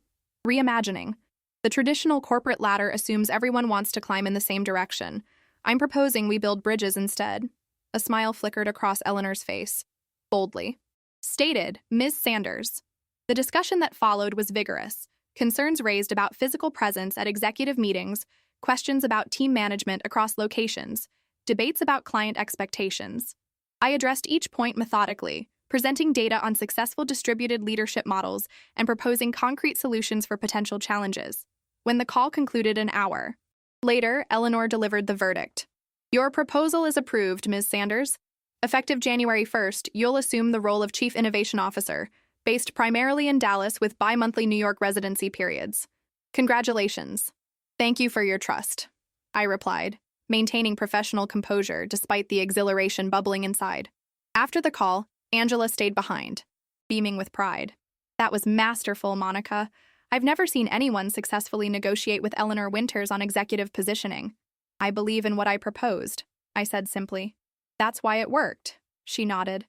"Reimagining. The traditional corporate ladder assumes everyone wants to climb in the same direction. I'm proposing we build bridges instead." A smile flickered across Eleanor's face. Boldly stated, "Ms. Sanders." The discussion that followed was vigorous. Concerns raised about physical presence at executive meetings, questions about team management across locations, debates about client expectations. I addressed each point methodically, presenting data on successful distributed leadership models and proposing concrete solutions for potential challenges. When the call concluded an hour later, Eleanor delivered the verdict. "Your proposal is approved, Ms. Sanders. Effective January 1st, you'll assume the role of Chief Innovation Officer, based primarily in Dallas with bi-monthly New York residency periods. Congratulations." "Thank you for your trust," I replied, maintaining professional composure despite the exhilaration bubbling inside. After the call, Angela stayed behind, beaming with pride. "That was masterful, Monica. I've never seen anyone successfully negotiate with Eleanor Winters on executive positioning. I believe in what I proposed, I said simply. That's why it worked, she nodded.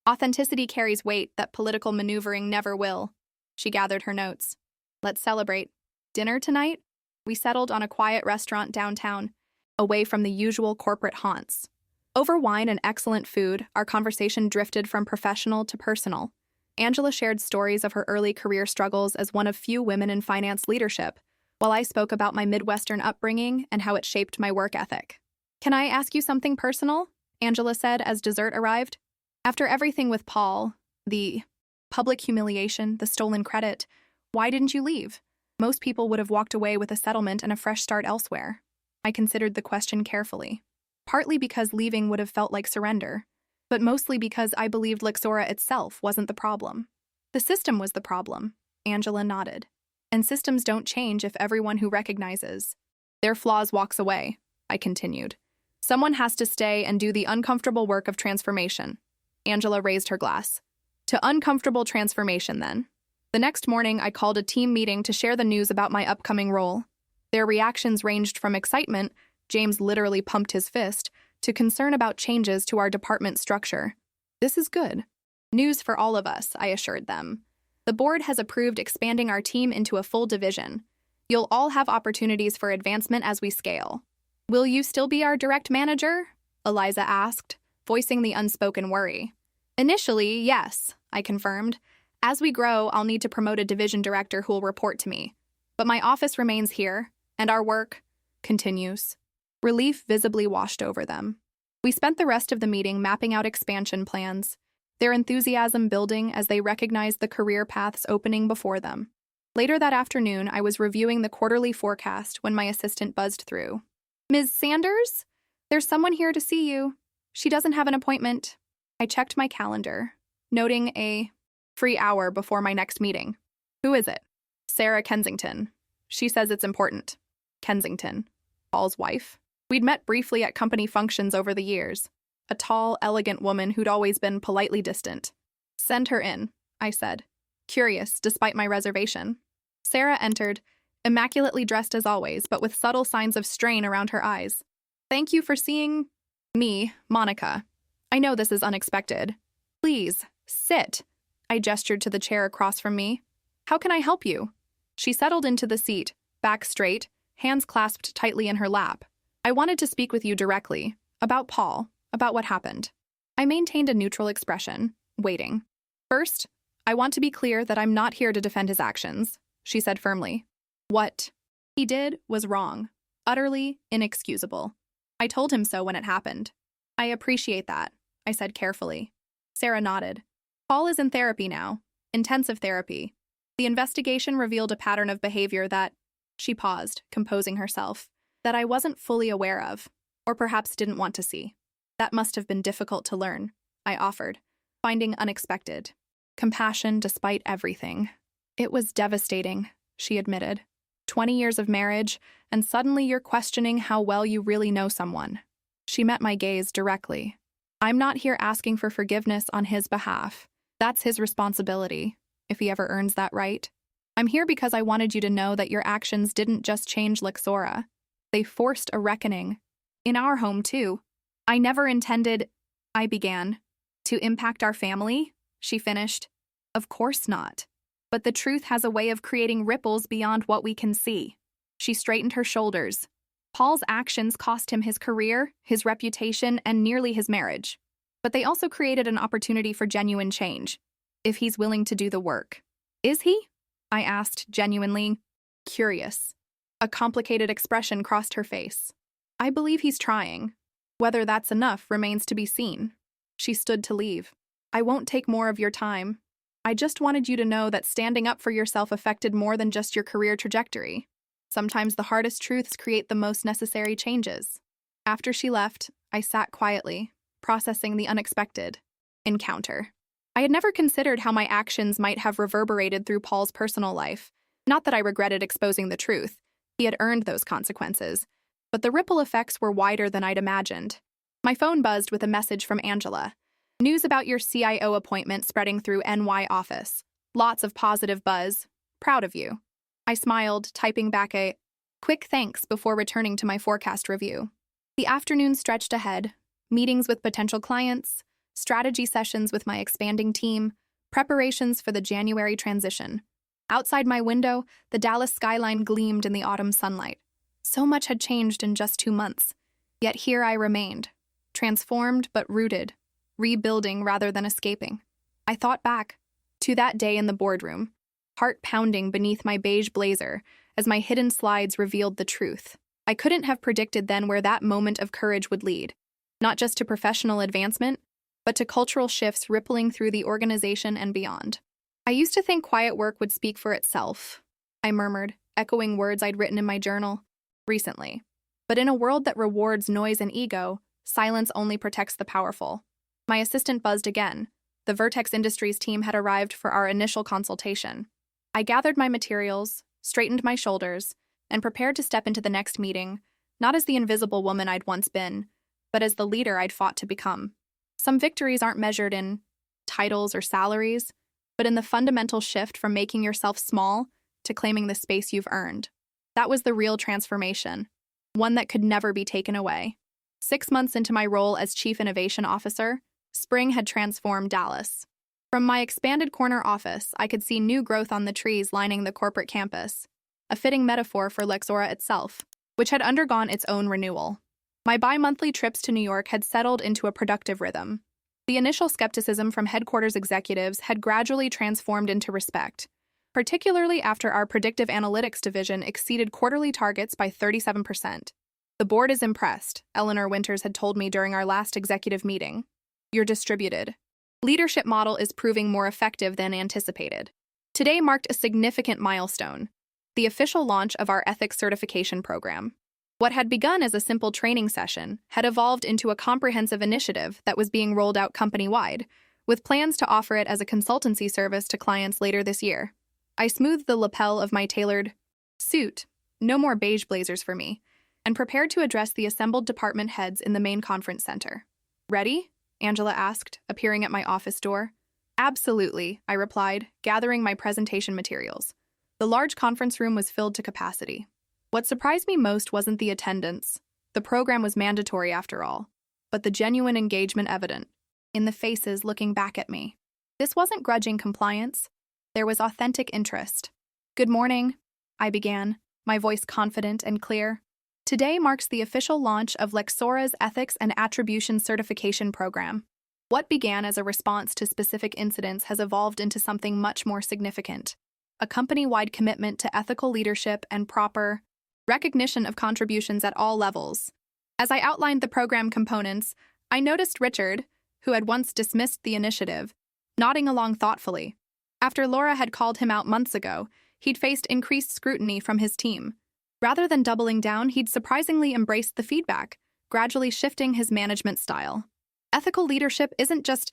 Authenticity carries weight that political maneuvering never will. She gathered her notes. Let's celebrate. Dinner tonight? We settled on a quiet restaurant downtown, away from the usual corporate haunts. Over wine and excellent food, our conversation drifted from professional to personal. Angela shared stories of her early career struggles as one of few women in finance leadership, while I spoke about my Midwestern upbringing and how it shaped my work ethic. Can I ask you something personal? Angela said as dessert arrived. After everything with Paul, the public humiliation, the stolen credit, why didn't you leave? Most people would have walked away with a settlement and a fresh start elsewhere. I considered the question carefully. Partly because leaving would have felt like surrender, but mostly because I believed Lixora itself wasn't the problem. The system was the problem, Angela nodded. And systems don't change if everyone who recognizes their flaws walks away, I continued. Someone has to stay and do the uncomfortable work of transformation. Angela raised her glass. To uncomfortable transformation, then. The next morning, I called a team meeting to share the news about my upcoming role. Their reactions ranged from excitement, James literally pumped his fist, to concern about changes to our department structure. This is good. News for all of us, I assured them. The board has approved expanding our team into a full division. You'll all have opportunities for advancement as we scale. Will you still be our direct manager? Eliza asked, voicing the unspoken worry. Initially, yes, I confirmed. As we grow, I'll need to promote a division director who will report to me. But my office remains here, and our work continues. Relief visibly washed over them. We spent the rest of the meeting mapping out expansion plans, their enthusiasm building as they recognized the career paths opening before them. Later that afternoon, I was reviewing the quarterly forecast when my assistant buzzed through. Ms. Sanders? There's someone here to see you. She doesn't have an appointment. I checked my calendar, noting a free hour before my next meeting. Who is it? Sarah Kensington. She says it's important. Kensington. Paul's wife. We'd met briefly at company functions over the years. A tall, elegant woman who'd always been politely distant. Send her in, I said, curious despite my reservation. Sarah entered, immaculately dressed as always, but with subtle signs of strain around her eyes. Thank you for seeing me, Monica. I know this is unexpected. Please, sit. I gestured to the chair across from me. How can I help you? She settled into the seat, back straight, hands clasped tightly in her lap. I wanted to speak with you directly, about Paul, about what happened. I maintained a neutral expression, waiting. First, I want to be clear that I'm not here to defend his actions, she said firmly. What he did was wrong, utterly inexcusable. I told him so when it happened. I appreciate that, I said carefully. Sarah nodded. Paul is in therapy now, intensive therapy. The investigation revealed a pattern of behavior that, she paused, composing herself, that I wasn't fully aware of, or perhaps didn't want to see. That must have been difficult to learn, I offered, finding unexpected. Compassion despite everything. It was devastating, she admitted. 20 years of marriage, and suddenly you're questioning how well you really know someone. She met my gaze directly. I'm not here asking for forgiveness on his behalf. That's his responsibility, if he ever earns that right. I'm here because I wanted you to know that your actions didn't just change Lixora. They forced a reckoning. In our home, too. I never intended, I began, to impact our family, she finished. Of course not. But the truth has a way of creating ripples beyond what we can see. She straightened her shoulders. Paul's actions cost him his career, his reputation, and nearly his marriage. But they also created an opportunity for genuine change, if he's willing to do the work. Is he? I asked, genuinely curious. A complicated expression crossed her face. I believe he's trying. Whether that's enough remains to be seen. She stood to leave. I won't take more of your time. I just wanted you to know that standing up for yourself affected more than just your career trajectory. Sometimes the hardest truths create the most necessary changes. After she left, I sat quietly, processing the unexpected encounter. I had never considered how my actions might have reverberated through Paul's personal life. Not that I regretted exposing the truth. He had earned those consequences. But the ripple effects were wider than I'd imagined. My phone buzzed with a message from Angela. News about your CIO appointment spreading through NY office. Lots of positive buzz. Proud of you. I smiled, typing back a quick thanks before returning to my forecast review. The afternoon stretched ahead, meetings with potential clients, strategy sessions with my expanding team, preparations for the January transition. Outside my window, the Dallas skyline gleamed in the autumn sunlight. So much had changed in just 2 months, yet here I remained, transformed but rooted, rebuilding rather than escaping. I thought back to that day in the boardroom, heart pounding beneath my beige blazer as my hidden slides revealed the truth. I couldn't have predicted then where that moment of courage would lead, not just to professional advancement, but to cultural shifts rippling through the organization and beyond. I used to think quiet work would speak for itself, I murmured, echoing words I'd written in my journal recently. But in a world that rewards noise and ego, silence only protects the powerful. My assistant buzzed again. The Vertex Industries team had arrived for our initial consultation. I gathered my materials, straightened my shoulders, and prepared to step into the next meeting, not as the invisible woman I'd once been, but as the leader I'd fought to become. Some victories aren't measured in titles or salaries, but in the fundamental shift from making yourself small to claiming the space you've earned. That was the real transformation, one that could never be taken away. 6 months into my role as Chief Innovation Officer, spring had transformed Dallas. From my expanded corner office, I could see new growth on the trees lining the corporate campus, a fitting metaphor for Lexora itself, which had undergone its own renewal. My bi-monthly trips to New York had settled into a productive rhythm. The initial skepticism from headquarters executives had gradually transformed into respect, particularly after our predictive analytics division exceeded quarterly targets by 37%. The board is impressed, Eleanor Winters had told me during our last executive meeting. Your distributed leadership model is proving more effective than anticipated. Today marked a significant milestone, the official launch of our ethics certification program. What had begun as a simple training session had evolved into a comprehensive initiative that was being rolled out company-wide, with plans to offer it as a consultancy service to clients later this year. I smoothed the lapel of my tailored suit, no more beige blazers for me, and prepared to address the assembled department heads in the main conference center. Ready? Angela asked, appearing at my office door. Absolutely, I replied, gathering my presentation materials. The large conference room was filled to capacity. What surprised me most wasn't the attendance. The program was mandatory after all, but the genuine engagement evident in the faces looking back at me. This wasn't grudging compliance. There was authentic interest. Good morning, I began, my voice confident and clear. Today marks the official launch of Lexora's Ethics and Attribution Certification Program. What began as a response to specific incidents has evolved into something much more significant, a company-wide commitment to ethical leadership and proper recognition of contributions at all levels. As I outlined the program components, I noticed Richard, who had once dismissed the initiative, nodding along thoughtfully. After Laura had called him out months ago, he'd faced increased scrutiny from his team. Rather than doubling down, he'd surprisingly embraced the feedback, gradually shifting his management style. Ethical leadership isn't just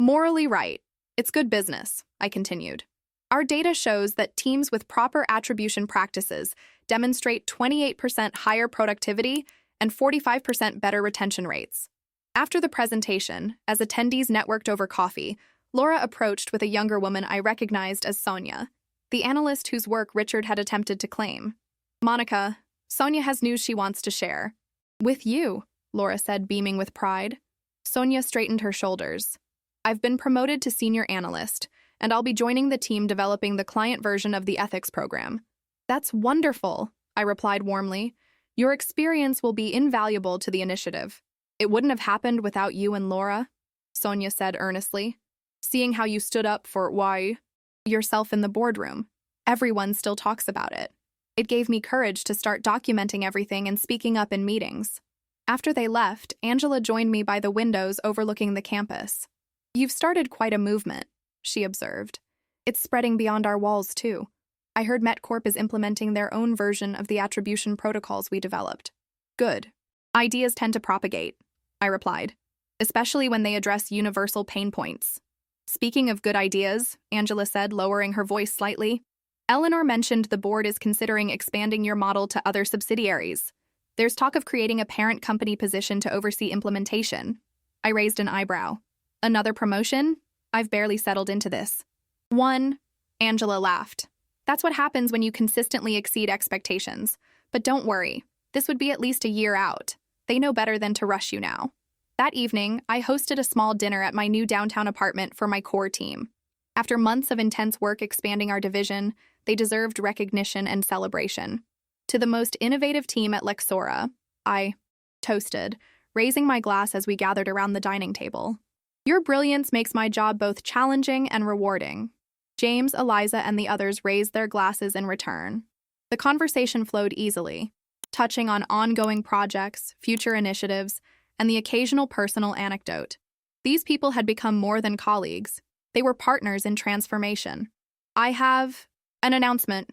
morally right, it's good business, I continued. Our data shows that teams with proper attribution practices demonstrate 28% higher productivity and 45% better retention rates. After the presentation, as attendees networked over coffee, Laura approached with a younger woman I recognized as Sonia, the analyst whose work Richard had attempted to claim. Monica, Sonia has news she wants to share. With you, Laura said, beaming with pride. Sonia straightened her shoulders. I've been promoted to senior analyst, and I'll be joining the team developing the client version of the ethics program. That's wonderful, I replied warmly. Your experience will be invaluable to the initiative. It wouldn't have happened without you and Laura, Sonia said earnestly. Seeing how you stood up for yourself in the boardroom. Everyone still talks about it. It gave me courage to start documenting everything and speaking up in meetings. After they left, Angela joined me by the windows overlooking the campus. You've started quite a movement, she observed. It's spreading beyond our walls, too. I heard MetCorp is implementing their own version of the attribution protocols we developed. Good. Ideas tend to propagate, I replied, especially when they address universal pain points. Speaking of good ideas, Angela said, lowering her voice slightly, Eleanor mentioned the board is considering expanding your model to other subsidiaries. There's talk of creating a parent company position to oversee implementation. I raised an eyebrow. Another promotion? I've barely settled into this. One, Angela laughed. That's what happens when you consistently exceed expectations. But don't worry, this would be at least a year out. They know better than to rush you now. That evening, I hosted a small dinner at my new downtown apartment for my core team. After months of intense work expanding our division, they deserved recognition and celebration. To the most innovative team at Lexora, I toasted, raising my glass as we gathered around the dining table. Your brilliance makes my job both challenging and rewarding. James, Eliza, and the others raised their glasses in return. The conversation flowed easily, touching on ongoing projects, future initiatives, and the occasional personal anecdote. These people had become more than colleagues. They were partners in transformation. I have an announcement,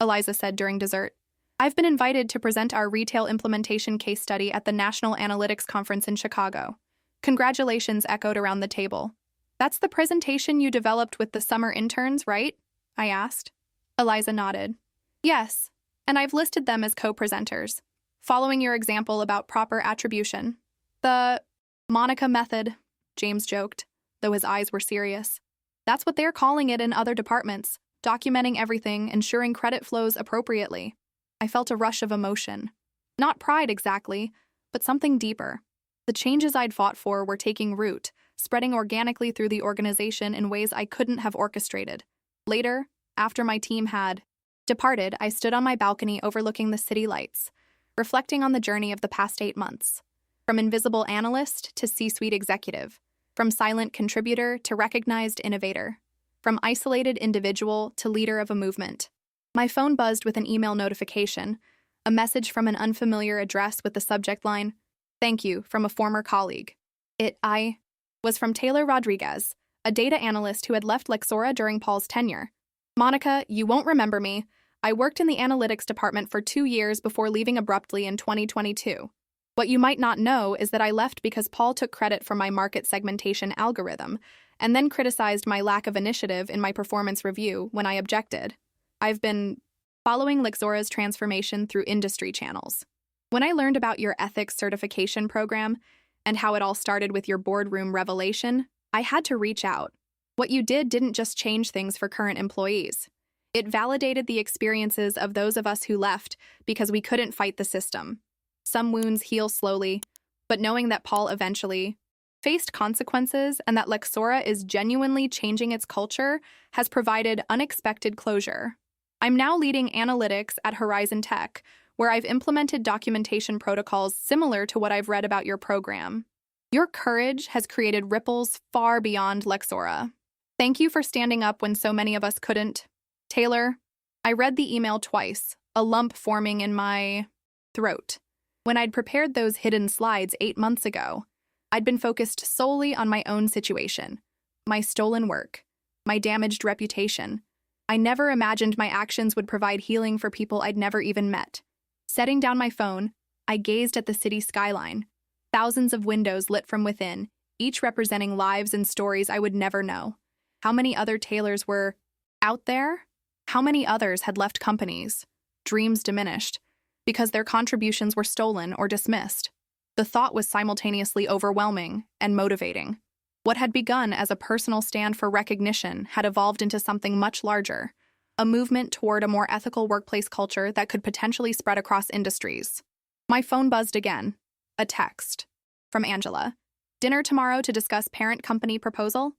Eliza said during dessert. I've been invited to present our retail implementation case study at the National Analytics Conference in Chicago. Congratulations echoed around the table. That's the presentation you developed with the summer interns, right? I asked. Eliza nodded. Yes, and I've listed them as co-presenters, following your example about proper attribution. The Monica method, James joked, though his eyes were serious. That's what they're calling it in other departments, documenting everything, ensuring credit flows appropriately. I felt a rush of emotion. Not pride exactly, but something deeper. The changes I'd fought for were taking root, spreading organically through the organization in ways I couldn't have orchestrated. Later, after my team had departed, I stood on my balcony overlooking the city lights, reflecting on the journey of the past 8 months. From invisible analyst to C-suite executive, from silent contributor to recognized innovator, from isolated individual to leader of a movement. My phone buzzed with an email notification, a message from an unfamiliar address with the subject line, "Thank you," from a former colleague. I was from Taylor Rodriguez, a data analyst who had left Lexora during Paul's tenure. Monica, you won't remember me. I worked in the analytics department for 2 years before leaving abruptly in 2022. What you might not know is that I left because Paul took credit for my market segmentation algorithm and then criticized my lack of initiative in my performance review when I objected. I've been following Lexora's transformation through industry channels. When I learned about your ethics certification program and how it all started with your boardroom revelation, I had to reach out. What you didn't just change things for current employees. It validated the experiences of those of us who left because we couldn't fight the system. Some wounds heal slowly, but knowing that Paul eventually faced consequences and that Lexora is genuinely changing its culture has provided unexpected closure. I'm now leading analytics at Horizon Tech, where I've implemented documentation protocols similar to what I've read about your program. Your courage has created ripples far beyond Lexora. Thank you for standing up when so many of us couldn't. Taylor, I read the email twice, a lump forming in my throat. When I'd prepared those hidden slides 8 months ago, I'd been focused solely on my own situation, my stolen work, my damaged reputation. I never imagined my actions would provide healing for people I'd never even met. Setting down my phone, I gazed at the city skyline, thousands of windows lit from within, each representing lives and stories I would never know. How many other Taylors were out there? How many others had left companies, dreams diminished, because their contributions were stolen or dismissed? The thought was simultaneously overwhelming and motivating. What had begun as a personal stand for recognition had evolved into something much larger, a movement toward a more ethical workplace culture that could potentially spread across industries. My phone buzzed again. A text. From Angela. Dinner tomorrow to discuss parent company proposal?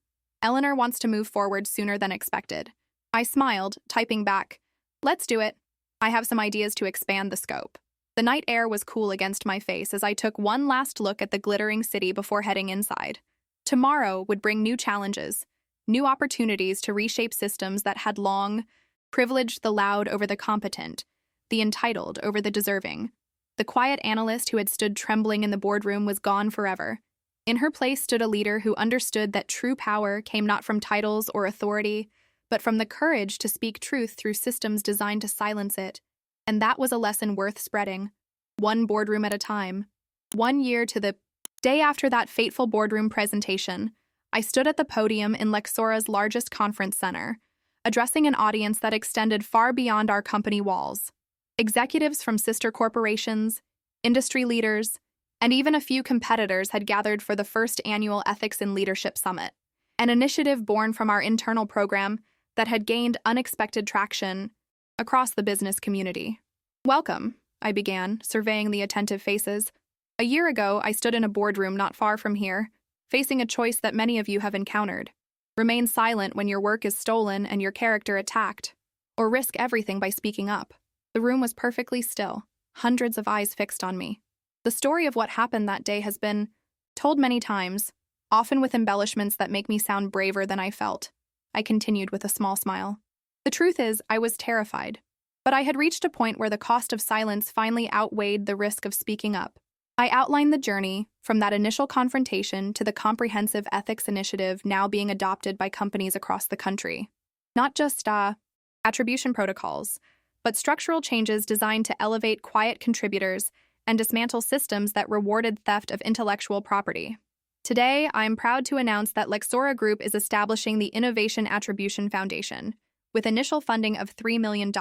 Eleanor wants to move forward sooner than expected. I smiled, typing back, "Let's do it. I have some ideas to expand the scope." The night air was cool against my face as I took one last look at the glittering city before heading inside. Tomorrow would bring new challenges, new opportunities to reshape systems that had long privileged the loud over the competent, the entitled over the deserving. The quiet analyst who had stood trembling in the boardroom was gone forever. In her place stood a leader who understood that true power came not from titles or authority, but from the courage to speak truth through systems designed to silence it. And that was a lesson worth spreading, one boardroom at a time. 1 year to the day after that fateful boardroom presentation, I stood at the podium in Lexora's largest conference center, addressing an audience that extended far beyond our company walls. Executives from sister corporations, industry leaders, and even a few competitors had gathered for the first annual Ethics in Leadership Summit, an initiative born from our internal program that had gained unexpected traction across the business community. "Welcome," I began, surveying the attentive faces. "A year ago, I stood in a boardroom not far from here, facing a choice that many of you have encountered. Remain silent when your work is stolen and your character attacked, or risk everything by speaking up." The room was perfectly still, hundreds of eyes fixed on me. The story of what happened that day has been told many times, often with embellishments that make me sound braver than I felt. I continued with a small smile. The truth is, I was terrified, but I had reached a point where the cost of silence finally outweighed the risk of speaking up. I outlined the journey from that initial confrontation to the comprehensive ethics initiative now being adopted by companies across the country. Not just attribution protocols, but structural changes designed to elevate quiet contributors and dismantle systems that rewarded theft of intellectual property. Today, I'm proud to announce that Lexora Group is establishing the Innovation Attribution Foundation, with initial funding of $3 million,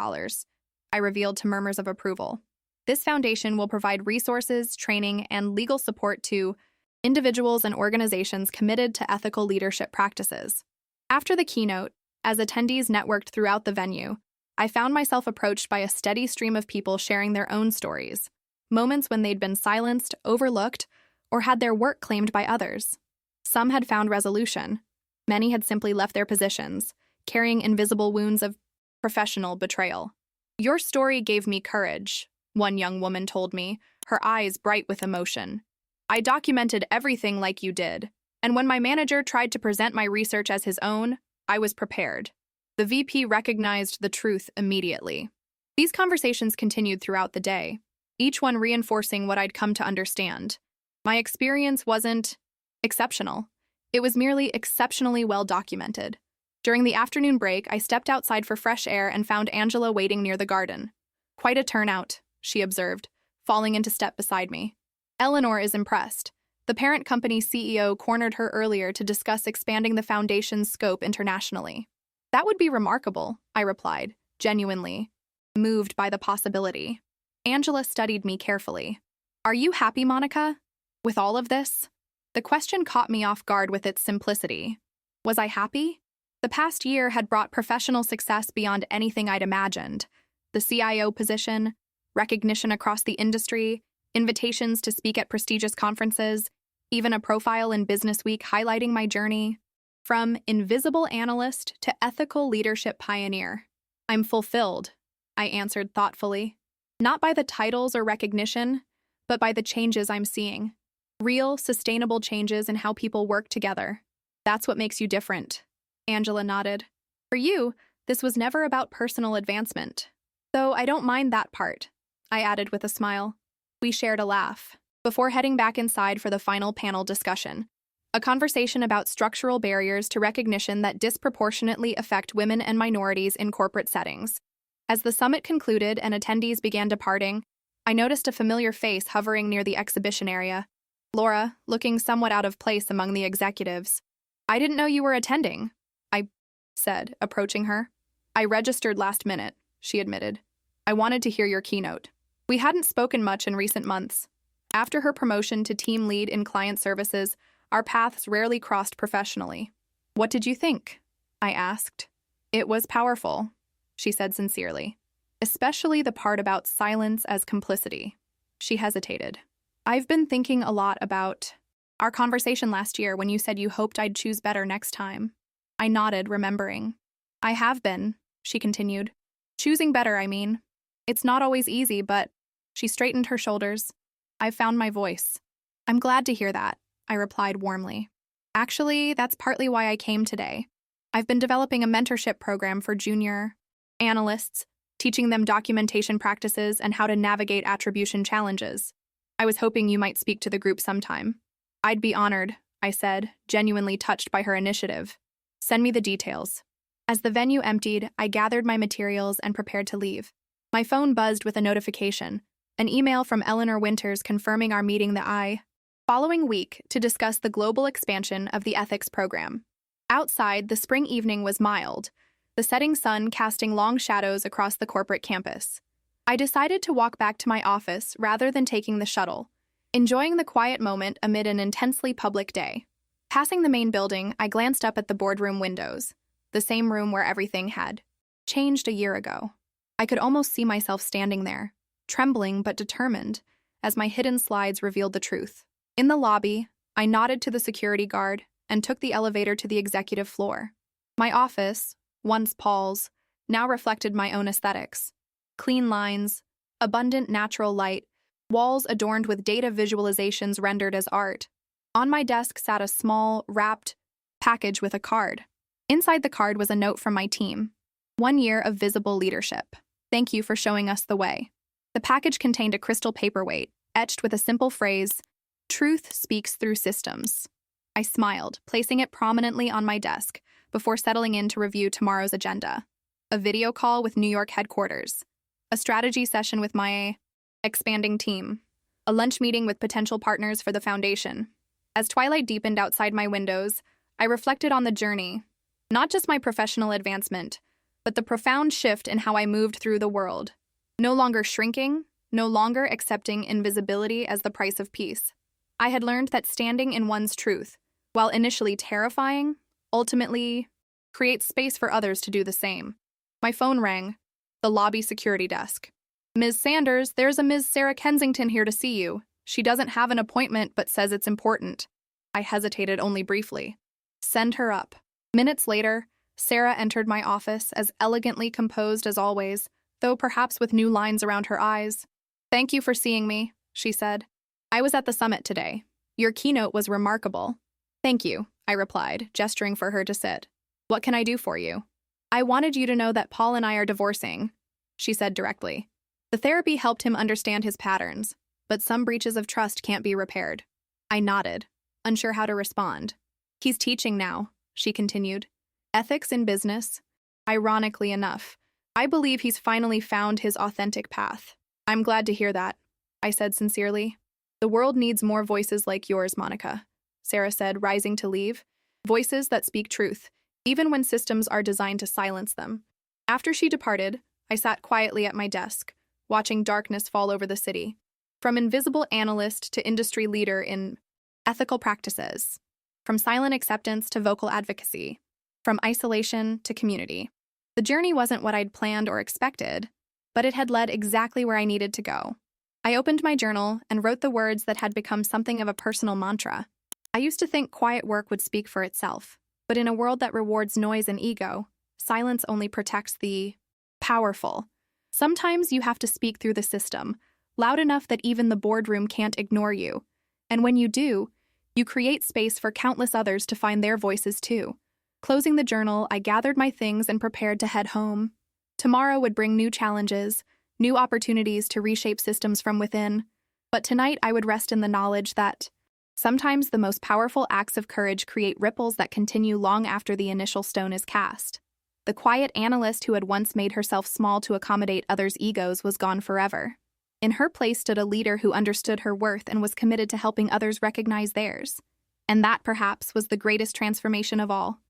I revealed to murmurs of approval. This foundation will provide resources, training, and legal support to individuals and organizations committed to ethical leadership practices. After the keynote, as attendees networked throughout the venue, I found myself approached by a steady stream of people sharing their own stories, moments when they'd been silenced, overlooked, or had their work claimed by others. Some had found resolution. Many had simply left their positions, carrying invisible wounds of professional betrayal. "Your story gave me courage," one young woman told me, her eyes bright with emotion. "I documented everything like you did, and when my manager tried to present my research as his own, I was prepared." The VP recognized the truth immediately. These conversations continued throughout the day, each one reinforcing what I'd come to understand. My experience wasn't exceptional. It was merely exceptionally well documented. During the afternoon break, I stepped outside for fresh air and found Angela waiting near the garden. "Quite a turnout," she observed, falling into step beside me. "Eleanor is impressed. The parent company CEO cornered her earlier to discuss expanding the foundation's scope internationally." "That would be remarkable," I replied, genuinely moved by the possibility. Angela studied me carefully. "Are you happy, Monica, with all of this?" The question caught me off guard with its simplicity. Was I happy? The past year had brought professional success beyond anything I'd imagined. The CIO position, recognition across the industry, invitations to speak at prestigious conferences, even a profile in Business Week highlighting my journey. From invisible analyst to ethical leadership pioneer. "I'm fulfilled," I answered thoughtfully. "Not by the titles or recognition, but by the changes I'm seeing. Real, sustainable changes in how people work together. That's what makes you different." Angela nodded. "For you, this was never about personal advancement. Though I don't mind that part," I added with a smile. We shared a laugh, before heading back inside for the final panel discussion. A conversation about structural barriers to recognition that disproportionately affect women and minorities in corporate settings. As the summit concluded and attendees began departing, I noticed a familiar face hovering near the exhibition area. Laura, looking somewhat out of place among the executives. "I didn't know you were attending," I said, approaching her. "I registered last minute," she admitted. "I wanted to hear your keynote." We hadn't spoken much in recent months. After her promotion to team lead in client services, our paths rarely crossed professionally. "What did you think?" I asked. "It was powerful," she said sincerely. "Especially the part about silence as complicity." She hesitated. "I've been thinking a lot about our conversation last year when you said you hoped I'd choose better next time." I nodded, remembering. "I have been," she continued. "Choosing better, I mean. It's not always easy, but..." She straightened her shoulders. "I've found my voice." "I'm glad to hear that," I replied warmly. "Actually, that's partly why I came today. I've been developing a mentorship program for junior analysts, teaching them documentation practices and how to navigate attribution challenges. I was hoping you might speak to the group sometime." "I'd be honored," I said, genuinely touched by her initiative. "Send me the details." As the venue emptied, I gathered my materials and prepared to leave. My phone buzzed with a notification, an email from Eleanor Winters confirming our meeting the following week to discuss the global expansion of the ethics program. Outside, the spring evening was mild, the setting sun casting long shadows across the corporate campus. I decided to walk back to my office rather than taking the shuttle, enjoying the quiet moment amid an intensely public day. Passing the main building, I glanced up at the boardroom windows. the same room where everything had changed a year ago. I could almost see myself standing there, trembling but determined, as my hidden slides revealed the truth. In the lobby, I nodded to the security guard and took the elevator to the executive floor. My office, once Paul's, now reflected my own aesthetics. Clean lines, abundant natural light, walls adorned with data visualizations rendered as art. On my desk sat a small, wrapped package with a card. Inside the card was a note from my team. 1 year of visible leadership. Thank you for showing us the way. The package contained a crystal paperweight, etched with a simple phrase, "Truth speaks through systems." I smiled, placing it prominently on my desk before settling in to review tomorrow's agenda. A video call with New York headquarters, a strategy session with my expanding team, a lunch meeting with potential partners for the foundation. As twilight deepened outside my windows, I reflected on the journey, not just my professional advancement, but the profound shift in how I moved through the world. No longer shrinking, no longer accepting invisibility as the price of peace. I had learned that standing in one's truth, while initially terrifying, ultimately creates space for others to do the same. My phone rang, the lobby security desk. "Ms. Sanders, there's a Ms. Sarah Kensington here to see you. She doesn't have an appointment but says it's important." I hesitated only briefly. "Send her up." Minutes later, Sarah entered my office as elegantly composed as always, though perhaps with new lines around her eyes. "Thank you for seeing me," she said. "I was at the summit today. Your keynote was remarkable." "Thank you," I replied, gesturing for her to sit. "What can I do for you?" "I wanted you to know that Paul and I are divorcing," she said directly. The therapy helped him understand his patterns, but some breaches of trust can't be repaired. I nodded, unsure how to respond. "He's teaching now," she continued. "Ethics in business." Ironically enough, I believe he's finally found his authentic path. "I'm glad to hear that," I said sincerely. "The world needs more voices like yours, Monica," Sarah said, rising to leave. "Voices that speak truth, even when systems are designed to silence them." After she departed, I sat quietly at my desk, watching darkness fall over the city. From invisible analyst to industry leader in ethical practices. From silent acceptance to vocal advocacy. From isolation to community. The journey wasn't what I'd planned or expected, but it had led exactly where I needed to go. I opened my journal and wrote the words that had become something of a personal mantra. I used to think quiet work would speak for itself, but in a world that rewards noise and ego, silence only protects the powerful. Sometimes you have to speak through the system, loud enough that even the boardroom can't ignore you. And when you do, you create space for countless others to find their voices too. Closing the journal, I gathered my things and prepared to head home. Tomorrow would bring new challenges, new opportunities to reshape systems from within. But tonight I would rest in the knowledge that sometimes the most powerful acts of courage create ripples that continue long after the initial stone is cast. The quiet analyst who had once made herself small to accommodate others' egos was gone forever. In her place stood a leader who understood her worth and was committed to helping others recognize theirs. And that, perhaps, was the greatest transformation of all.